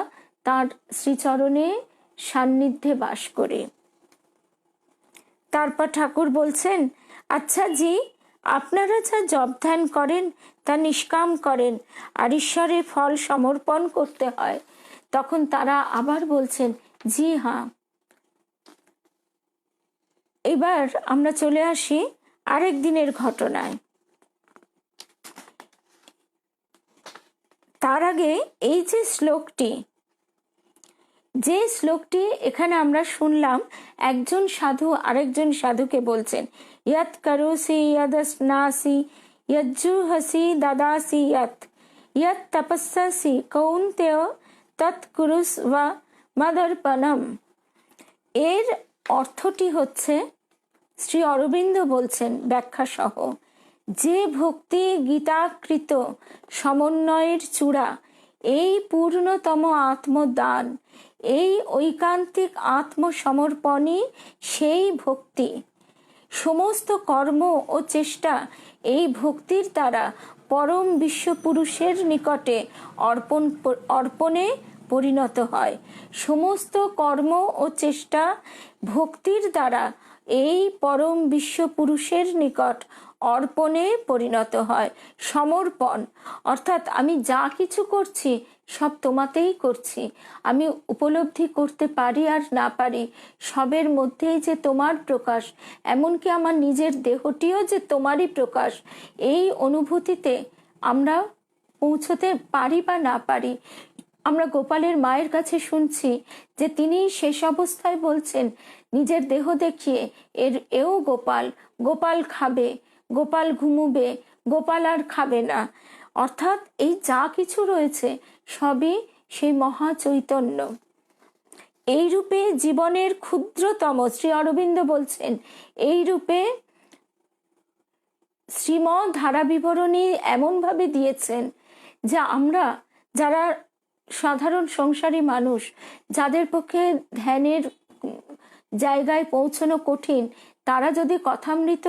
তার শ্রীচরণে সান্নিধ্যে বাস করি। তারপর ঠাকুর বলছেন, আচ্ছা জি, আপনারা যা জপ ধ্যান করেন তা নিষ্কাম করেন আর ঈশ্বরের ফল সমর্পণ করতে হয়। তখন তারা আবার বলছেন, জি হ্যাঁ। এবার আমরা চলে আসি আরেক দিনের ঘটনায়। তার আগে এই যে শ্লোকটি এখানে আমরা শুনলাম, একজন সাধু আরেকজন সাধুকে বলছেন, ইয়ৎ করোসি ইয়দস্নাসি ইয়জ্জুহসি দাদাসি ইয়ৎ তপস্যাসি কৌন্তেয় তৎ কুরুস্ব মদর্পণম। এর অর্থটি হচ্ছে, শ্রী অরবিন্দ বলছেন ব্যাখ্যা সহ, যে ভক্তি গীতাকৃত সমন্বয়ের চূড়া, এই পূর্ণতম আত্মদান, এই ঐকান্তিক আত্মসমর্পণই সেই ভক্তি। সমস্ত কর্ম ও চেষ্টা এই ভক্তির দ্বারা পরম বিশ্বপুরুষের নিকটে অর্পণে পরিণত হয়। সমস্ত কর্ম ও চেষ্টা ভক্তির দ্বারা এই পরম বিশ্বপুরুষের নিকট অর্পণে পরিণত হয়। সমর্পণ অর্থাৎ আমি যা কিছু করছি সব তোমাতেই করছি। আমি উপলব্ধি করতে পারি আর না পারি, সবের মধ্যেই যে তোমার প্রকাশ, এমনকি আমার নিজের দেহটিও যে তোমারই প্রকাশ, এই অনুভূতিতে আমরা পৌঁছতে পারি বা না পারি। আমরা গোপালের মায়ের কাছে শুনছি যে তিনি শেষ অবস্থায় বলছেন, নিজের দেহ দেখিয়ে এও গোপাল, গোপাল খাবে, গোপাল ঘুমুবে, গোপাল আর খাবে না। অর্থাৎ এই যা কিছু রয়েছে সবই সেই মহা চৈতন্য। এই রূপে জীবনের ক্ষুদ্রতম, শ্রী অরবিন্দ বলছেন, এই রূপে শ্রীমৎ ধারা বিবরণী এমনভাবে দিয়েছেন যে আমরা যারা সাধারণ সংসারী মানুষ, যাদের পক্ষে ধ্যানের জায়গায় পৌঁছানো কঠিন, তারা যদি কথামৃত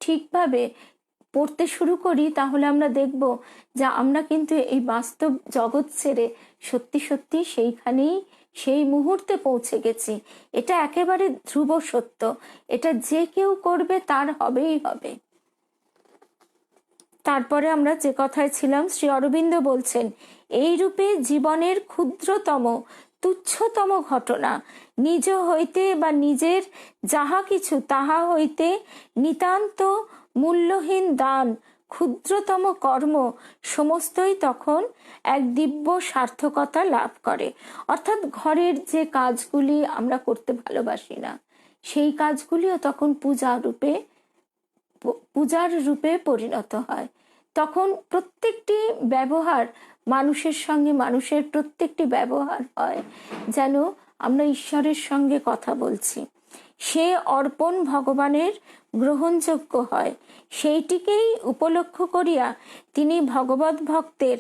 ঠিকভাবে পড়তে শুরু করি তাহলে আমরা দেখব যে আমরা কিন্তু এই বাস্তব জগৎ ছেড়ে সত্যি সত্যি সেইখানেই সেই মুহূর্তে পৌঁছে গেছি। এটা একেবারে ধ্রুব সত্য, এটা যে কেউ করবে তার হবেই হবে। তারপরে আমরা যে কথায় ছিলাম, শ্রী অরবিন্দ বলছেন, এই রূপে জীবনের ক্ষুদ্রতম তুচ্ছতম ঘটনা, নিজ হইতে বা নিজের যাহা কিছু তাহা হইতে নিতান্ত মূল্যহীন দান, ক্ষুদ্রতম কর্ম সমস্তই তখন এক দিব্য সার্থকতা লাভ করে। অর্থাৎ ঘরের যে কাজগুলি আমরা করতে ভালোবাসি না, সেই কাজগুলিও তখন পূজার রূপে পরিণত হয়। তখন প্রত্যেকটি ব্যবহার মানুষের সঙ্গে মানুষের প্রত্যেকটি ব্যবহার হয় যেন আমরা ঈশ্বরের সঙ্গে কথা বলছি। সে অর্পণ ভগবানের গ্রহণযোগ্য হয়, সেইটিকেই উপলক্ষ করিয়া তিনি ভগবত ভক্তের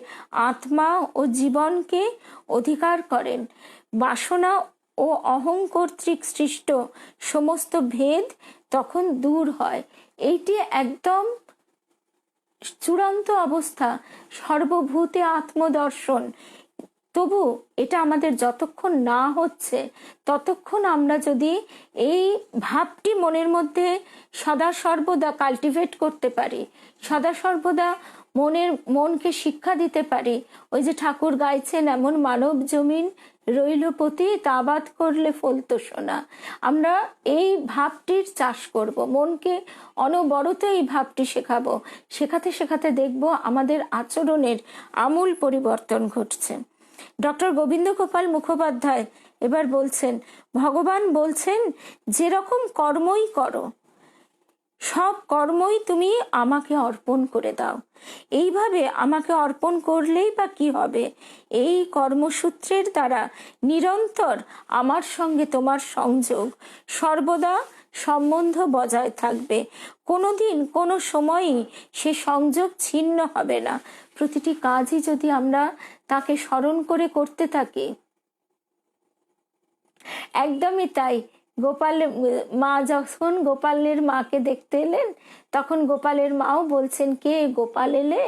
আত্মা ও জীবনকে অধিকার করেন। বাসনা ও অহং কর্তৃক সৃষ্ট সমস্ত ভেদ তখন দূর হয়। এইটি একদম চূড়ান্ত অবস্থা, সর্বভূতে আত্মদর্শন। তবু এটা আমাদের যতক্ষণ না হচ্ছে ততক্ষণ আমরা যদি এই ভাবটি মনের মধ্যে সদা সর্বদা কাল্টিভেট করতে পারি, সদা সর্বদা মনকে শিক্ষা দিতে পারি, ওই যে ঠাকুর গাইছেন, এমন মানব জমিন রইল পতি তাবাদ করলে ফলতো সোনা। আমরা এই ভাবটির চাষ করব, মনকে অনবরত এই ভাবটি শেখাবো। শেখাতে শেখাতে দেখব আমাদের আচরণের আমূল পরিবর্তন ঘটছে। ডক্টর গোবিন্দ গোপাল মুখোপাধ্যায় এবার বলছেন, ভগবান বলছেন যেরকম কর্মই করো, সব কর্মই তুমি আমাকে অর্পণ করে দাও। এইভাবে আমাকে অর্পণ করলেই বা কি হবে? এই কর্মসূত্রের দ্বারা নিরন্তর আমার সঙ্গে তোমার সংযোগ, সর্বদা সম্বন্ধ বজায় থাকবে। কোনোদিন কোনো সময়ই সে সংযোগ ছিন্ন হবে না। প্রতিটি কাজই যদি আমরা তাকে স্মরণ করে করতে থাকি, একদমই তাই। মা যখন গোপালের মাকে দেখতে এলেন, তখন গোপালের মাও বলছেন, কে গোপাল এলে?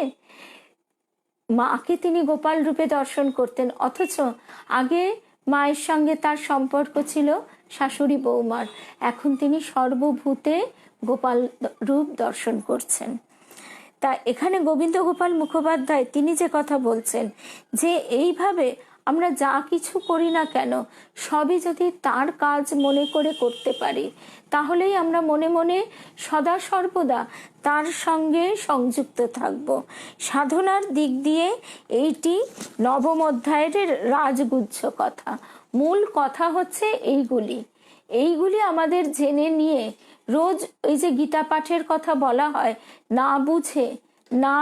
মাকে তিনি গোপাল রূপে দর্শন করতেন, অথচ আগে মায়ের সঙ্গে তার সম্পর্ক ছিল শাশুড়ি বৌমার। এখন তিনি সর্বভূতে গোপাল রূপ দর্শন করছেন। তা এখানে গোবিন্দ গোপাল মুখোপাধ্যায় তিনি যে কথা বলছেন, যে এইভাবে আমরা যা কিছু করি না কেন সবই যদি তার কাজ মনে করে করতে পারি, তাহলেই আমরা মনে মনে সদা সর্বদা তার সঙ্গে সংযুক্ত থাকব। সাধনার দিক দিয়ে এইটি নবম অধ্যায়ের রাজগুচ্ছ কথা। মূল কথা হচ্ছে এইগুলি আমাদের জেনে নিয়ে রোজ ওই যে গীতা পাঠের কথা বলা হয়, না বুঝে না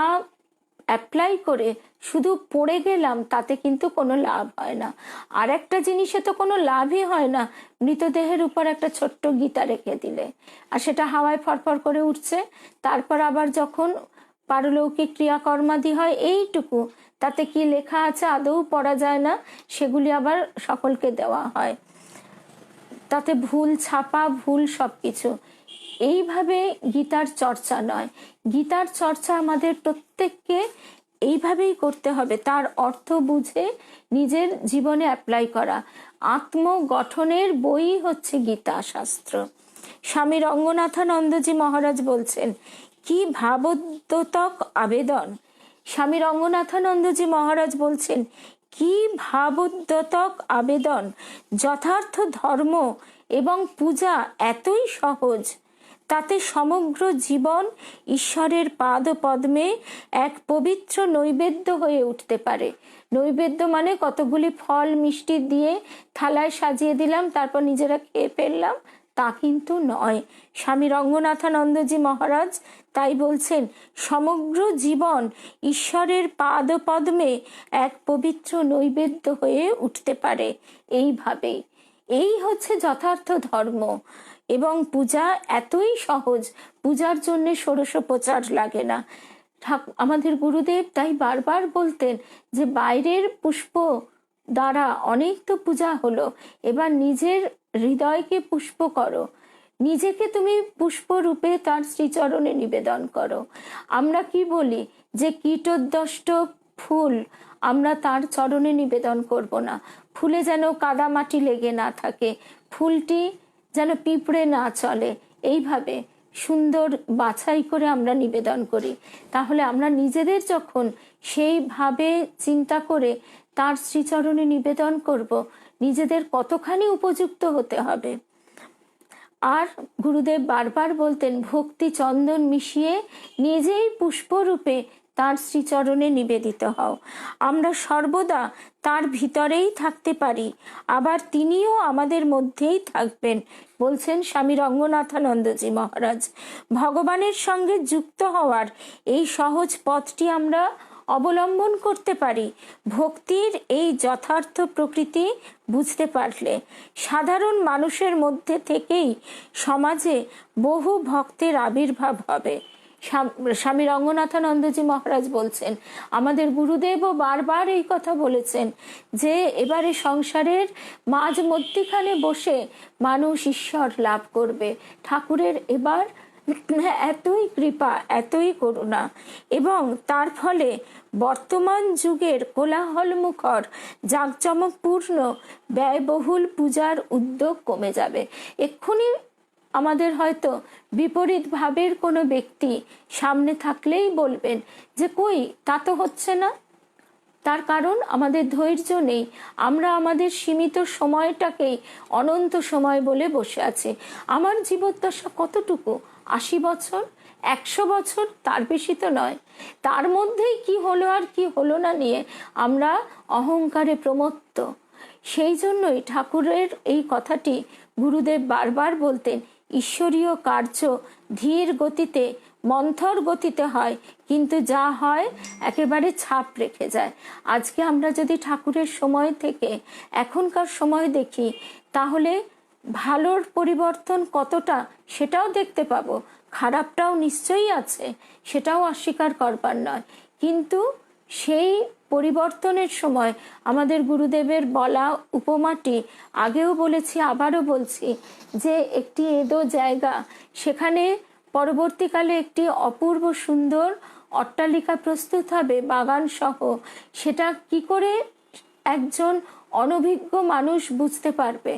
অ্যাপ্লাই করে শুধু পড়ে গেলাম, তাতে কিন্তু কোনো লাভ হয় না। আর একটা জিনিসে তো কোনো লাভই হয় না, মৃতদেহের উপর একটা ছোট্ট গীতা রেখে দিলে আর সেটা হাওয়ায় ফরফর করে উঠছে, তারপর আবার যখন পারলৌকিক ক্রিয়াকর্মাদি হয় এইটুকু, তাতে কি লেখা আছে আদৌ পড়া যায় না, সেগুলি আবার সকলকে দেওয়া হয়, তাতে ভুল ছাপা, ভুল সবকিছু। এইভাবে গীতার চর্চা নয়। গীতার চর্চা আমাদের প্রত্যেককে এইভাবেই করতে হবে, তার অর্থ বুঝে নিজের জীবনে অ্যাপ্লাই করা। আত্মগঠনের বই হচ্ছে গীতা শাস্ত্র। স্বামী রঙ্গনাথানন্দজি মহারাজ বলছেন, কি ভাবোদ্যোতক আবেদন। স্বামী রঙ্গনাথানন্দজি মহারাজ বলছেন, কি ভাবোদ্যোতক আবেদন। যথার্থ ধর্ম এবং পূজা এতই সহজ, তাতে সমগ্র জীবন ঈশ্বরের পাদ পদ্মে এক পবিত্র নৈবেদ্য হয়ে উঠতে পারে। নৈবেদ্য মানে কতগুলি ফল মিষ্টি দিয়ে থালায় সাজিয়ে দিলাম, তারপর নিজেরা খেয়ে ফেললাম, তা কিন্তু নয়। স্বামী রঙ্গনাথানন্দজি মহারাজ তাই বলছেন, সমগ্র জীবন ঈশ্বরের পাদ পদ্মে এক পবিত্র নৈবেদ্য হয়ে উঠতে পারে এইভাবেই। এই হচ্ছে যথার্থ ধর্ম। এবং পূজা এতই সহজ, পূজার জন্য ষোড়শোপচার লাগে না। আমাদের গুরুদেব তাই বারবার বলতেন যে বাইরের পুষ্প দ্বারা অনেক তো পূজা হলো, এবার নিজের হৃদয়কে পুষ্প করো, নিজেকে তুমি পুষ্প রূপে তার শ্রীচরণে নিবেদন করো। আমরা কি বলি যে কীটোদ্দষ্ট ফুল আমরা তার চরণে নিবেদন করব না, ফুলে যেন কাদা মাটি লেগে না থাকে, ফুলটি যেন পিঁপড়ে না চলে, এইভাবে সুন্দর বাছাই করে আমরা নিবেদন করি। তাহলে আমরা নিজেদের যখন সেইভাবে চিন্তা করে তার শ্রীচরণে নিবেদন করব, নিজেদের কতখানি উপযুক্ত হতে হবে। আর গুরুদেব বারবার বলতেন, ভক্তি চন্দন মিশিয়ে নিজেই পুষ্পরূপে তার শ্রীচরণে নিবেদিত হও। আমরা সর্বদা তার ভিতরেই থাকতে পারি, আবার তিনিও আমাদের মধ্যেই থাকবেন, বলছেন স্বামী রঙ্গনাথানন্দজি মহারাজ। ভগবানের সঙ্গে যুক্ত হওয়ার এই সহজ পথটি আমরা অবলম্বন করতে পারি ভক্তির এই যথার্থ প্রকৃতি বুঝতে পারলে। সাধারণ মানুষের মধ্যে থেকেই সমাজে বহু ভক্তের আবির্ভাব হবে। স্বামী রঙ্গনাথানন্দজি মহারাজ বলছেন, আমাদের গুরুদেবও বারবার এই কথা বলেছেন যে এবারে সংসারের মাঝ মধ্যিখানে বসে মানুষ ঈশ্বর লাভ করবে। ঠাকুরের এবার এতই কৃপা, এতই করুণা, এবং তার ফলে বর্তমান যুগের কোলাহল মুখর জাঁকজমকপূর্ণ ব্যয়বহুল পূজার উদ্যোগ কমে যাবে। এক্ষুনি আমাদের হয়তো বিপরীত ভাবের কোনো ব্যক্তি সামনে থাকলেই বলবেন যে কই, তা তো হচ্ছে না। তার কারণ আমাদের ধৈর্য নেই। আমরা আমাদের সীমিত সময়টাকেই অনন্ত সময় বলে বসে আছি। আমার জীবদ্দশা কতটুকু? 80 বছর, 100 বছর, তার বেশি তো নয়। তার মধ্যেই কি হলো আর কি হলো না নিয়ে আমরা অহংকারে প্রমত্ত। সেই জন্যই ঠাকুরের এই কথাটি গুরুদেব বারবার বলতেন, ঈশ্বরীয় কার্য ধীর গতিতে, মন্থর গতিতে হয়, কিন্তু যা হয় একেবারে ছাপ রেখে যায়। আজকে আমরা যদি ঠাকুরের সময় থেকে এখনকার সময় দেখি, তাহলে ভালোর পরিবর্তন কতটা সেটাও দেখতে পাবো, খারাপটাও নিশ্চয়ই আছে, সেটাও অস্বীকার করবার নয়। কিন্তু সেই পরিবর্তনের সময় আমাদের গুরুদেবের বলা উপমাটি আগেও বলেছি, আবারও বলছি, যে একটি এদো জায়গা, সেখানে পরবর্তীকালে একটি অপূর্ব সুন্দর অট্টালিকা প্রস্তুত হবে বাগান সহ। সেটা কি করে একজন অনভিজ্ঞ মানুষ বুঝতে পারবে?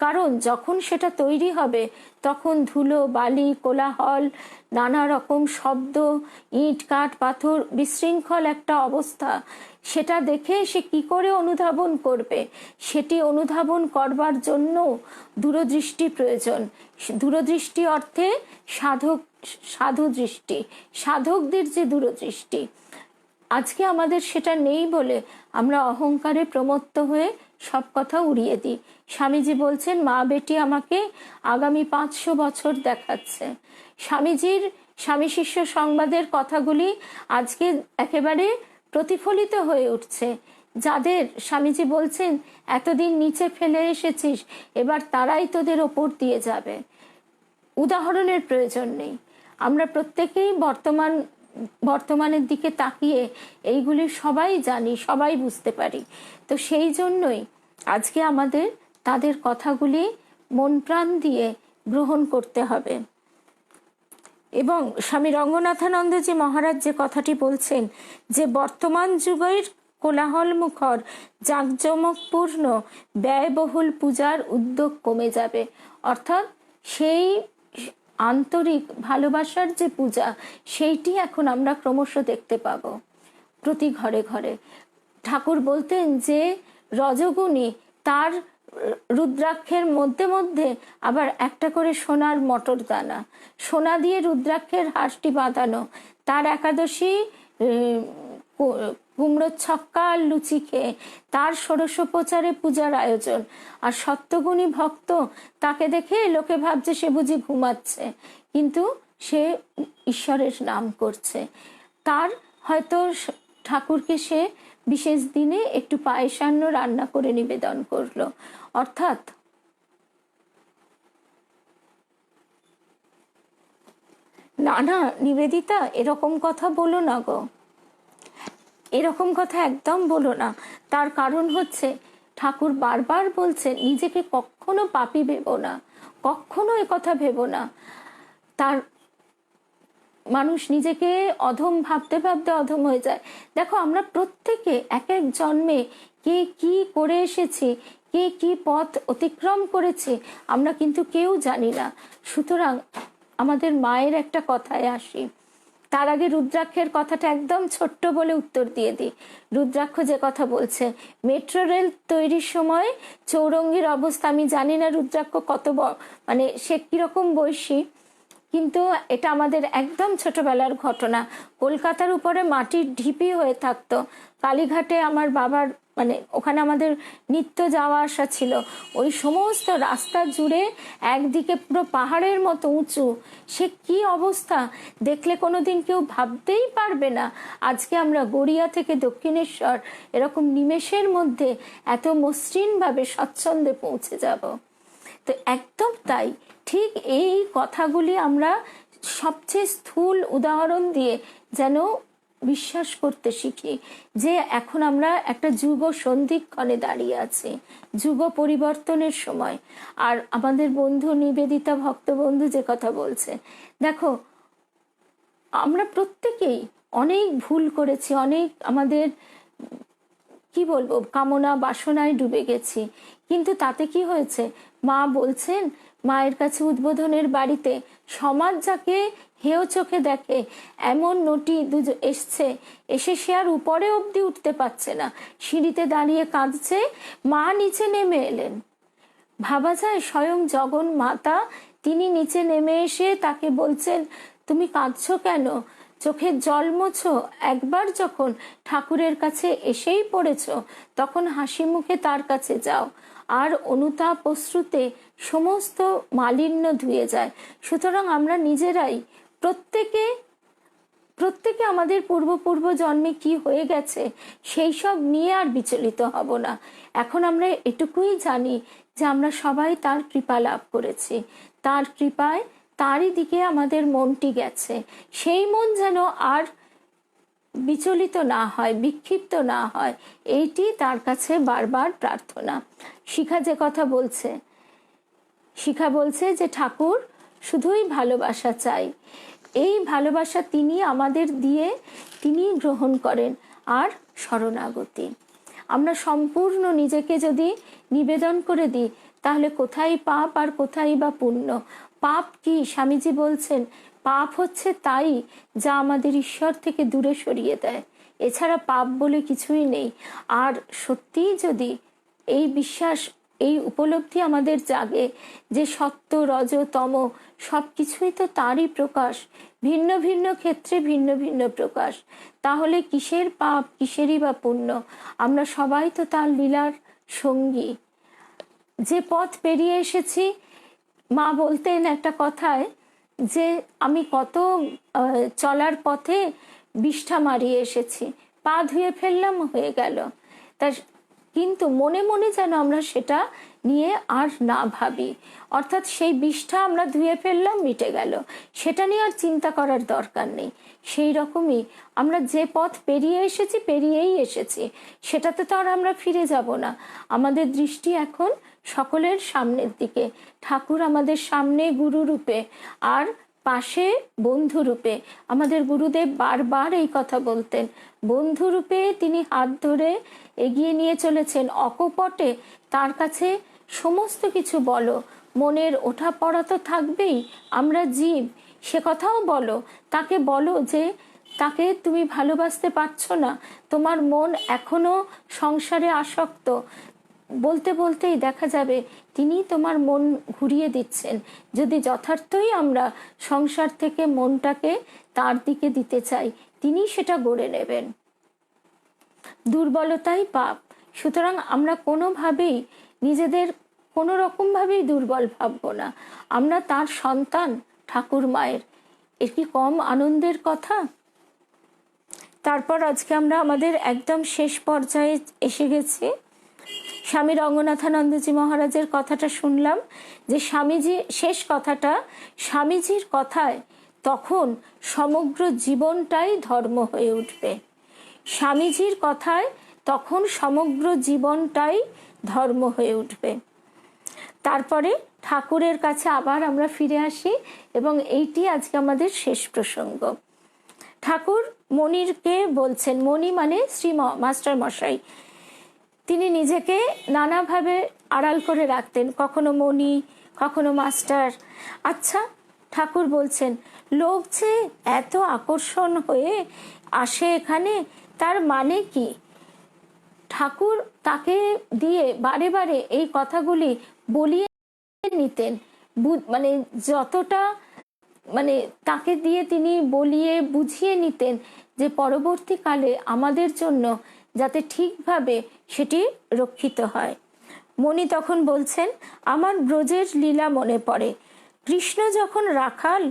কারণ যখন সেটা তৈরি হবে তখন ধুলো, বালি, কোলাহল, নানা রকম শব্দ, ইট, কাঠ, পাথর, বিশৃঙ্খল একটা অবস্থা, সেটা দেখে সে কি করে অনুধাবন করবে? সেটি অনুধাবন করবার জন্য দূরদৃষ্টি প্রয়োজন। দূরদৃষ্টি অর্থে সাধু দৃষ্টি, সাধকদের যে দূরদৃষ্টি। আজকে আমাদের সেটা নেই বলে আমরা অহংকারে প্রমত্ত হয়ে সব কথা উড়িয়ে দিই। স্বামীজি বলছেন, মা বেটি আমাকে আগামী 500 বছর দেখাচ্ছে। স্বামীজির স্বামী শিষ্য সংবাদের কথাগুলি আজকে একেবারে প্রতিফলিত হয়ে উঠছে। যাদের স্বামীজি বলছেন এতদিন নিচে ফেলে এসেছিস, এবার তারাই তোদের ওপর দিয়ে যাবে। উদাহরণের প্রয়োজন নেই। আমরা প্রত্যেকেই বর্তমানের দিকে তাকিয়ে এইগুলি সবাই জানি, সবাই বুঝতে পারি। তো সেই জন্যই আজকে আমাদের তাদের কথাগুলি মন প্রাণ দিয়ে গ্রহণ করতে হবে। এবং স্বামী রঙ্গনাথানন্দজি মহারাজ যে কথাটি বলছেন যে বর্তমান যুগের কোলাহল মুখর জাঁকজমকপূর্ণ ব্যয়বহুল পূজার উদ্যোগ কমে যাবে, অর্থাৎ সেই আন্তরিক ভালোবাসার যে পূজা, সেইটি এখন আমরা ক্রমশ দেখতে পাবো প্রতি ঘরে ঘরে। ঠাকুর বলতেন যে রজগুণী তার রুদ্রাক্ষের মধ্যে মধ্যে আবার একটা করে সোনার মটর দানা, সোনা দিয়ে রুদ্রাক্ষের হাঁসটি বাঁধানো, তার একাদশী কুমড়োর ছক্কা আর লুচি খেয়ে তার ষোড়শোপচারে পূজার আয়োজন। আর সত্যগুণী ভক্ত, তাকে দেখে লোকে ভাবছে সে বুঝি ঘুমাচ্ছে, কিন্তু সে ঈশ্বরের নাম করছে। তার হয়তো ঠাকুরকে সে বিশেষ দিনে একটু পায়েসান্ন রান্না করে নিবেদন করলো। অর্থাৎ না না নিবেদিতা, এরকম কথা বলো না গো, এরকম কথা একদম বলো না। তার কারণ হচ্ছে ঠাকুর বারবার বলছে নিজেকে কখনো পাপী ভেবো না, কখনো কথা ভেবো না। তার মানুষ নিজেকে অধম ভাবতে ভাবতে অধম হয়ে যায়। দেখো, আমরা প্রত্যেকে এক এক জন্মে কে কি করে এসেছি, কে কি পথ অতিক্রম করেছি, আমরা কিন্তু কেউ জানি না। সুতরাং আমাদের মায়ের একটা কথায় আসি। তার আগে রুদ্রাক্ষের কথাটা একদম ছোট্ট বলে উত্তর দিয়ে দিই। রুদ্রাক্ষ যে কথা বলছে, মেট্রো রেল তৈরির সময় চৌরঙ্গির অবস্থা, আমি জানি না রুদ্রাক্ষ কত মানে সে কিরকম বয়সী, কিন্তু এটা আমাদের একদম ছোটবেলার ঘটনা। কলকাতার উপরে মাটির ঢিপি হয়ে থাকতো। কালীঘাটে আমার বাবার মানে ওখানে আমাদের নিত্য যাওয়া আসা ছিল, ওই সমস্ত রাস্তা জুড়ে একদিকে পুরো পাহাড়ের মতো উঁচু, সে কি অবস্থা দেখলে কোনোদিন কেউ ভাবতেই পারবে না আজকে আমরা গড়িয়া থেকে দক্ষিণেশ্বর এরকম নিমেষের মধ্যে এত মসৃণভাবে স্বচ্ছন্দে পৌঁছে যাব। তো একদম তাই, ঠিক এই কথাগুলি আমরা সবচেয়ে স্থূল উদাহরণ দিয়ে যেন বিশ্বাস করতে শিখি যে এখন আমরা একটা যুগ সন্ধিক্ষণে দাঁড়িয়ে আছি, যুগ পরিবর্তনের সময়। আর আমাদের বন্ধু নিবেদিতা ভক্ত বন্ধু যে কথা বলছে, দেখো আমরা প্রত্যেকেই অনেক ভুল করেছি, অনেক আমাদের কি বলবো কামনা বাসনায় ডুবে গেছি, কিন্তু তাতে কি হয়েছে? মা বলছেন মায়ের কাছে উদ্বোধনের বাড়িতে সমাজ যাকে হেয় চোখে দেখে এমন নটি এসছে, এসে সে আর উপরে অবধি উঠতে পারছে না, সিঁড়িতে দাঁড়িয়ে কাঁদছে, মা নিচে নেমে এলেন। ভাবা যায় স্বয়ং জগন মাতা তিনি নিচে নেমে এসে তাকে বলছেন তুমি কাঁদছো কেন, চোখের জল মোছো। একবার যখন ঠাকুরের কাছে এসেই পড়েছ তখন হাসি মুখে তার কাছে যাও, আর অনুতাপ অশ্রুতে সমস্ত মালিন্য ধুয়ে যায়। সুতরাং আমরা নিজেরাই প্রত্যেকে আমাদের পূর্ব জন্মে কি হয়ে গেছে সেই সব নিয়ে আর বিচলিত হব না। এখন আমরা এটুকুই জানি যে আমরা সবাই তার কৃপা লাভ করেছি, তার কৃপায় তারই দিকে আমাদের মনটি গেছে। সেই মন যেন আর বিচলিত না হয়, বিক্ষিপ্ত না হয়, এইটি তার কাছে বারবার প্রার্থনা। শিখা যে কথা বলছে, শিখা বলছে যে ঠাকুর শুধুই ভালোবাসা চাই, এই ভালোবাসা তিনি আমাদের দিয়ে তিনি গ্রহণ করেন। আর শরণাগতি আমরা সম্পূর্ণ নিজেকে যদি নিবেদন করে দিই তাহলে কোথায় পাপ আর কোথায় বা পুণ্য। পাপ কি? স্বামীজি বলছেন পাপ হচ্ছে তাই যা আমাদের ঈশ্বর থেকে দূরে সরিয়ে দেয়, এছাড়া পাপ বলে কিছুই নেই। আর সত্যিই যদি এই বিশ্বাস এই উপলব্ধি আমাদের জাগে যে সত্য রজ তম সব কিছুই তো তারই প্রকাশ, ভিন্ন ভিন্ন ক্ষেত্রে ভিন্ন ভিন্ন প্রকাশ, তাহলে কিসের পাপ কিসেরই বা পুণ্য? আমরা সবাই তো তার লীলার সঙ্গী। যে পথ পেরিয়ে এসেছি, মা বলতেন একটা কথায় যে আমি কত চলার পথে বিষ্ঠা মারিয়ে এসেছি, পা ধুয়ে ফেললাম হয়ে গেল, তা কিন্তু মনে মনে যেন আমরা সেটা নিয়ে আর না ভাবি, অর্থাৎ সেই বিষ্ঠা আমরা ধুয়ে ফেললাম মিটে গেল, সেটা নিয়ে আর চিন্তা করার দরকার নেই। সেই রকমই আমরা যে পথ পেরিয়ে এসেছি পেরিয়েই এসেছি, সেটাতে তো আর আমরা ফিরে যাব না। আমাদের দৃষ্টি এখন সকলের সামনের দিকে, ঠাকুর আমাদের সামনে গুরু রূপে আর পাশে বন্ধু রূপে। আমাদের গুরুদেব বারবার এই কথা বলতেন, বন্ধু রূপে তিনি হাত ধরে এগিয়ে নিয়ে চলেছেন, অকপটে তার কাছে সমস্ত কিছু বলো, মনের ওঠা পড়া তো থাকবেই, আমরা জীব, সে কথাও বলো, তাকে বলো যে তাকে তুমি ভালোবাসতে পারছো না, তোমার মন এখনো সংসারে আসক্ত, বলতে বলতেই দেখা যাবে তিনি তোমার মন ঘুরিয়ে দিচ্ছেন। যদি যথার্থই আমরা সংসার থেকে মনটাকে তার দিকে দিতে চাই, তিনি সেটা গড়ে নেবেন। দুর্বলতাই পাপ, সুতরাং আমরা কোনোভাবেই নিজেদের কোনো রকমভাবেই দুর্বল ভাববো না, আমরা তার সন্তান ঠাকুর মায়ের, এর কি কম আনন্দের কথা? তারপর আজকে আমরা আমাদের একদম শেষ পর্যায়ে এসে গেছি। স্বামী রঙ্গনাথানন্দজি মহারাজের কথাটা শুনলাম যে স্বামীজি শেষ কথাটা, স্বামীজির কথায় তখন সমগ্র জীবনটাই ধর্ম হয়ে উঠবে, স্বামীজির কথায় তখন সমগ্র জীবনটাই ধর্ম হয়ে উঠবে। তারপরে ঠাকুরের কাছে আবার আমরা ফিরে আসি এবং এইটি আজকে আমাদের শেষ প্রসঙ্গ। ঠাকুর মণিরকে বলছেন, মণি মানে শ্রী মাস্টার মশাই, তিনি নিজেকে নানাভাবে আড়াল করে রাখতেন, কখনো মণি কখনো মাস্টার। আচ্ছা, ঠাকুর বলছেন লোক যে এত আকর্ষণ হয়ে আসে এখানে, তার মানে কি? ঠাকুর তাকে দিয়ে বারে বারে এই কথাগুলি বলিয়ে নিতেন, মানে যতটা মানে তাকে দিয়ে তিনি বলিয়ে বুঝিয়ে নিতেন যে পরবর্তীকালে আমাদের জন্য যাতে ঠিকভাবে সেটি রক্ষিত হয়। মণি তখন বলছেন, আমার ব্রজের লীলা মনে পড়ে। কৃষ্ণ যখন রাখাল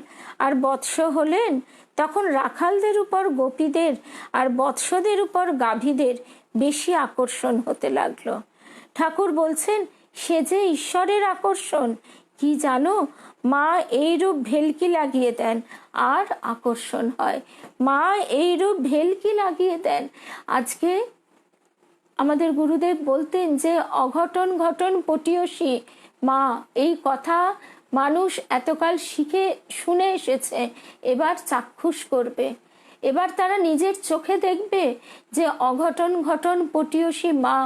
আর বৎস হলেন, তখন রাখালদের উপর গোপীদের আর বৎসদের উপর গাভীদের বেশি আকর্ষণ হতে লাগলো। ঠাকুর বলছেন, সে যে ঈশ্বরের আকর্ষণ, কি জানো, মা এইরূপ ভেলকি লাগিয়ে দেন আর আকর্ষণ হয়। মা এইরূপ ভেলকি লাগিয়ে দেন। আজকে আমাদের গুরুদেব বলতেন যে অঘটন ঘটন পটিয়সী মা, এই কথা মানুষ এতকাল শিখে শুনে এসেছে, এবার চাক্ষুষ করবে। এবার তারা নিজের চোখে দেখবে যে অঘটন ঘটন পটিয়সী মা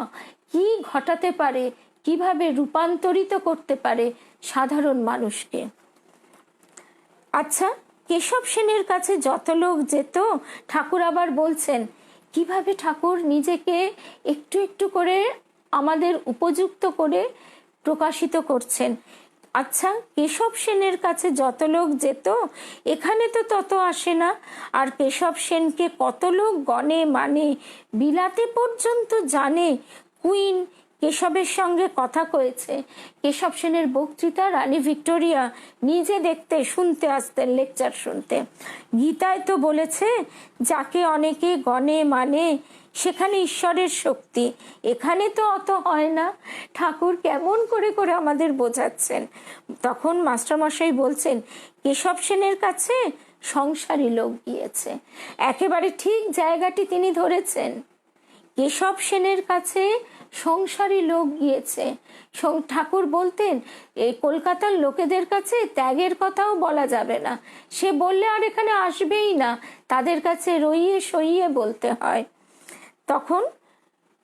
কি ঘটাতে পারে, কিভাবে রূপান্তরিত করতে পারে সাধারণ মানুষকে। আচ্ছা, কেশব সেনের কাছে যত লোক যেত, ঠাকুর আবার বলছেন কিভাবে ঠাকুর নিজেকে একটু একটু করে আমাদের উপযুক্ত করে প্রকাশিত করছেন। আচ্ছা, কেশব সেনের কাছে যত লোক যেত, এখানে তো তত আসে না। আর কেশব সেনকে কত লোক গণে মানে, বিলাতে পর্যন্ত জানে কুইন কেশবের সঙ্গে কথা কয়েছে। কেশব সেনের বক্তৃতা রানী ভিক্টোরিয়া নিজে দেখতে শুনতে আসতেন, লেকচার শুনতে। গীতায় তো বলেছে, যাকে অনেকে গণে মানে সেখানে ঈশ্বরের শক্তি। এখানে তো অত হয় না। ঠাকুর কেমন করে করে আমাদের বোঝাচ্ছেন। তখন মাস্টারমশাই বলছেন, কেশব সেনের কাছে সংসারী লোক গিয়েছে। একেবারে ঠিক জায়গাটি তিনি ধরেছেন। কেশব সেনের কাছে সংসারী লোক গিয়েছে। ঠাকুর বলতেন, এই কলকাতার লোকেদের কাছে ত্যাগের কথাও বলা যাবে না। সে বললে আর এখানে আসবেই না, তাদের কাছে রইয়ে সইয়ে বলতে হয়। তখন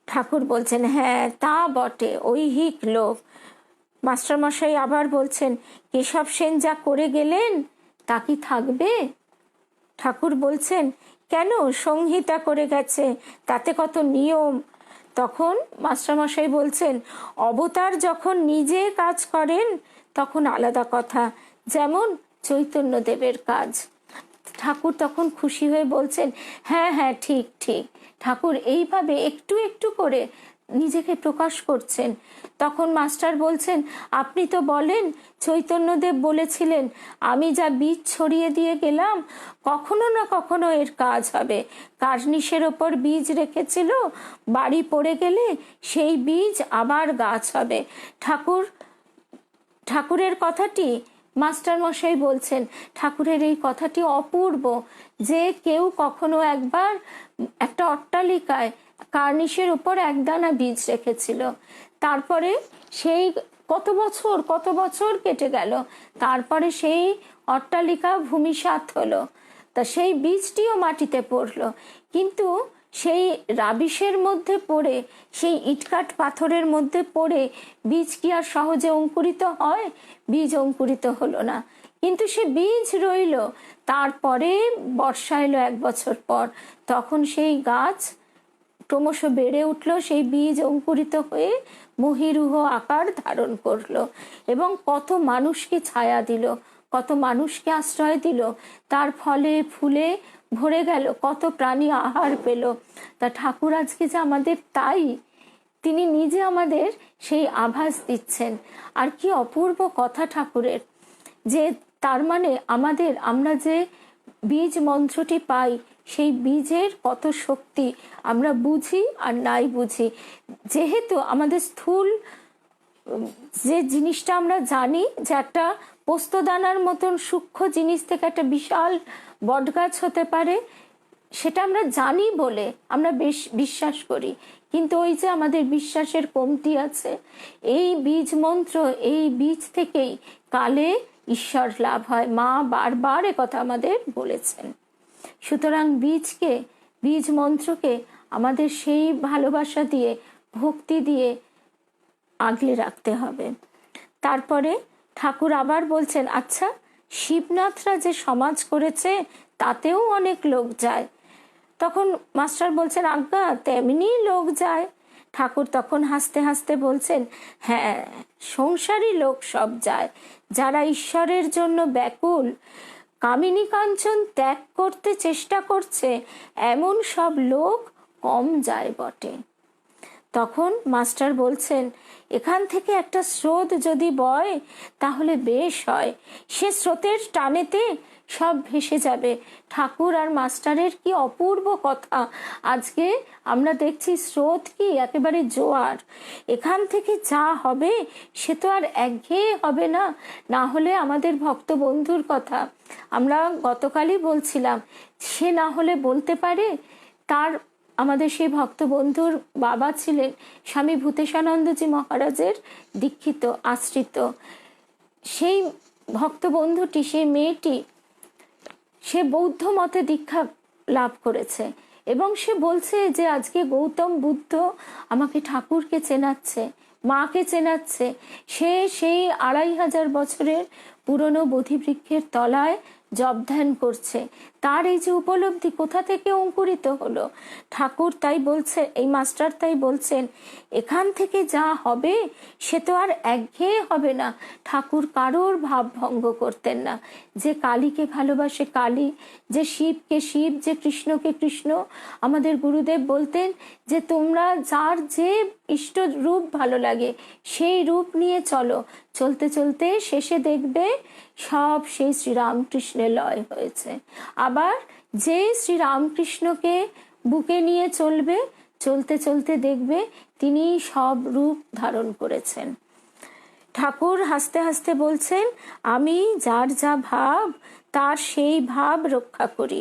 ঠাকুর বলছেন, হ্যাঁ তা বটে, ঐহিক লোক। মাস্টারমশাই আবার বলছেন, কেশব সেন যা করে গেলেন তা কি থাকবে? ঠাকুর বলছেন, কেন, সংহিতা করে গেছে, তাতে কত নিয়ম। তখন মাস্টারমশাই বলছেন, অবতার যখন নিজে কাজ করেন তখন আলাদা কথা, যেমন চৈতন্যদেবের কাজ। ঠাকুর তখন খুশি হয়ে বলছেন, হ্যাঁ হ্যাঁ ঠিক ঠিক। ঠাকুর এইভাবে একটু একটু করে নিজেকে প্রকাশ করছেন। তখন মাস্টার বলছেন, আপনি তো বলেন চৈতন্যদেব বলেছিলেন, আমি যা বীজ ছড়িয়ে দিয়ে গেলাম কখনো না কখনো এর কাজ হবে। কার্নিশের ওপর বীজ রেখেছিল, বাড়ি পড়ে গেলে সেই বীজ আবার গাছ হবে। ঠাকুরের কথাটি মাস্টার মশাই বলছেন, ঠাকুরের এই কথাটি অপূর্ব, যে কেউ কখনো একবার একটা অট্টালিকায় কার্নিশের উপর একদানা বীজ রেখেছিল, তারপরে সেই কত বছর কেটে গেল, তারপরে সেই অট্টালিকা ভূমিসাৎ হলো, তা সেই বীজটিও মাটিতে পড়লো। কিন্তু সেই রাবিশের মধ্যে পড়ে, সেই ইটকাট পাথরের মধ্যে পড়ে বীজ কি আর সহজে অঙ্কুরিত হয়? বীজ অঙ্কুরিত হলো না, কিন্তু সে বীজ রইল। তারপরে বর্ষা এলো 1 বছর পর, তখন সেই গাছ ক্রমশ বেড়ে উঠল, সেই বীজ অঙ্কুরিত হয়ে মহিরুহ আকার ধারণ করলো এবং কত মানুষকে ছায়া দিল, কত মানুষকে আশ্রয় দিল। তার ফলে ফুলে ভরে গেল, কত প্রাণী আহার পেল। তা ঠাকুর আজকে যে আমাদের তাই, তিনি নিজে আমাদের সেই আভাস দিচ্ছেন। আর কি অপূর্ব কথা ঠাকুরের, যে তার মানে আমরা যে বীজ মন্ত্রটি পাই, সেই বীজের কত শক্তি আমরা বুঝি আর নাই বুঝি। যেহেতু আমাদের স্থূল যে জিনিসটা আমরা জানি, যে একটা পোস্তদানার মতন সূক্ষ্ম জিনিস থেকে একটা বিশাল বটগাছ হতে পারে, সেটা আমরা জানি বলে আমরা বেশ বিশ্বাস করি। কিন্তু ওই যে আমাদের বিশ্বাসের কমতি আছে, এই বীজ মন্ত্র, এই বীজ থেকেই কালে ঈশ্বর লাভ হয়। মা বারবার কথা আমাদের বলেছেন। সুতরাং বীজ মন্ত্রকে আমাদের সেই ভালোবাসা দিয়ে, ভক্তি দিয়ে আগলে রাখতে হবে। তারপরে ঠাকুর আবার বলছেন, আচ্ছা শিবনাথরা যে সমাজ করেছে তাতেও অনেক লোক যায়। তখন মাস্টার বলছেন, আজ্ঞা তেমনি লোক যায়। ঠাকুর তখন হাসতে হাসতে বলছেন, হ্যাঁ সংসারী লোক সব যায়, যারা ঈশ্বরের জন্য ব্যাকুল, কামিনী কাঞ্চন ত্যাগ করতে চেষ্টা করছে, এমন সব লোক কম যায় বটে। তখন মাস্টার বলছেন, এখান থেকে একটা স্রোত যদি বয় তাহলে বেশ হয়, সে স্রোতের টানেতে সব ভেসে যাবে। ঠাকুর আর মাস্টারের কি অপূর্ব কথা। আজকে আমরা দেখছি স্রোত কি একেবারে জোয়ার, এখান থেকে যা হবে সে তো আর একঘেয়ে হবে না। না হলে আমাদের ভক্ত বন্ধুর কথা আমরা গতকালই বলছিলাম, সে না হলে বলতে পারে। তার আমাদের সেই ভক্ত বন্ধুর বাবা ছিলেন স্বামী ভূতেশানন্দজি মহারাজের দীক্ষিত আশ্রিত। সেই ভক্ত বন্ধুটি, সেই মেয়েটি, সে বৌদ্ধ মতে দীক্ষা লাভ করেছে এবং সে বলছে যে আজকে গৌতম বুদ্ধ আমাকে ঠাকুরকে চেনাচ্ছে, মাকে চেনাচ্ছে। সে সেই 2500 বছরের পুরনো বোধিবৃক্ষের তলায় জপ ধ্যান করছে। তার এই যে উপলব্ধি কোথা থেকে অঙ্কুরিত হলো। ঠাকুর তাই বলছে, এই মাস্টার তাই বলছেন, এখান থেকে যা হবে সে তো আর একঘেয়ে হবে না। ঠাকুর কারোর ভাব ভঙ্গ করতেন না। যে কালীকে ভালোবাসে কালী, যে শিবকে শিব, যে কৃষ্ণকে কৃষ্ণ। আমাদের গুরুদেব বলতেন যে তোমরা যার যে ইষ্ট রূপ ভালো লাগে সেই রূপ নিয়ে চলো, চলতে চলতে শেষে দেখবে সব সেই শ্রীরামকৃষ্ণের লয় হয়েছে। আবার যে শ্রীরামকৃষ্ণকে বুকে নিয়ে চলবে, চলতে চলতে দেখবে তিনি সব রূপ ধারণ করেছেন। ঠাকুর হাসতে হাসতে বলছেন, আমি যার যা ভাব তার সেই ভাব রক্ষা করি।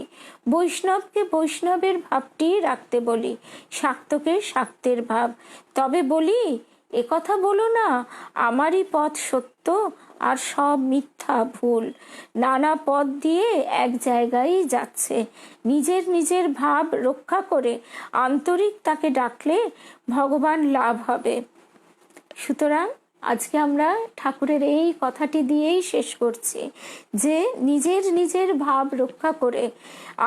বৈষ্ণবকে বৈষ্ণবের ভাবটি রাখতে বলি, শাক্তকে শাক্তের ভাব। তবে বলি, একথা বলো না আমারই পথ সত্য আর সব মিথ্যা ভুল। নানা পথ দিয়ে এক জায়গায় যাচ্ছে। নিজের নিজের ভাব রক্ষা করে আন্তরিক তাকে ডাকলে ভগবান লাভ হবে। সুতরাং আজকে আমরা ঠাকুরের এই কথাটি দিয়েই শেষ করছি যে নিজের নিজের ভাব রক্ষা করে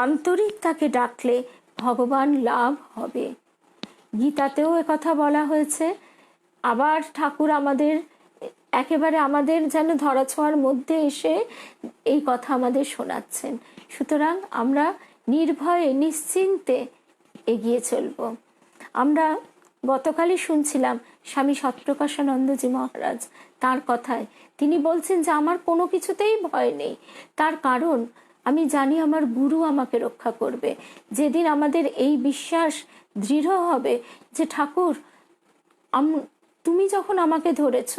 আন্তরিক তাকে ডাকলে ভগবান লাভ হবে। গীতাতেও একথা বলা হয়েছে। আবার ঠাকুর আমাদের একেবারে আমাদের যেন ধরাছোঁয়ার মধ্যে এসে এই কথা আমাদের শোনাচ্ছেন। সুতরাং আমরা নির্ভয়ে নিশ্চিন্তে এগিয়ে চলব। আমরা গতকালই শুনছিলাম স্বামী সৎপ্রকাশানন্দজি মহারাজ, তার কথায় তিনি বলছেন যে আমার কোনো কিছুতেই ভয় নেই। তার কারণ আমি জানি আমার গুরু আমাকে রক্ষা করবে। যেদিন আমাদের এই বিশ্বাস দৃঢ় হবে যে ঠাকুর তুমি যখন আমাকে ধরেছ,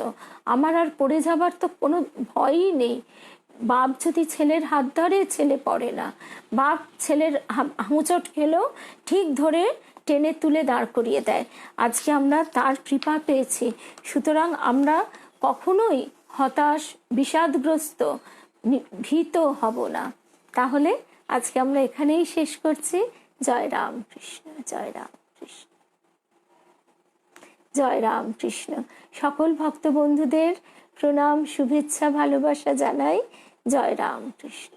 আমার আর পড়ে যাবার তো কোনো ভয়ই নেই। বাপ যদি ছেলের হাত ধরে, ছেলে পড়ে না। বাপ ছেলের হাঁচট খেলেও ঠিক ধরে টেনে তুলে দাঁড় করিয়ে দেয়। আজকে আমরা তার কৃপা পেয়েছি। সুতরাং আমরা কখনোই হতাশ, বিষাদগ্রস্ত, ভীত হব না। তাহলে আজকে আমরা এখানেই শেষ করছি। জয় রাম কৃষ্ণ, জয় রাম কৃষ্ণ, জয় রাম কৃষ্ণ। সকল ভক্ত বন্ধুদের প্রণাম, শুভেচ্ছা, ভালোবাসা জানাই। জয় রাম কৃষ্ণ।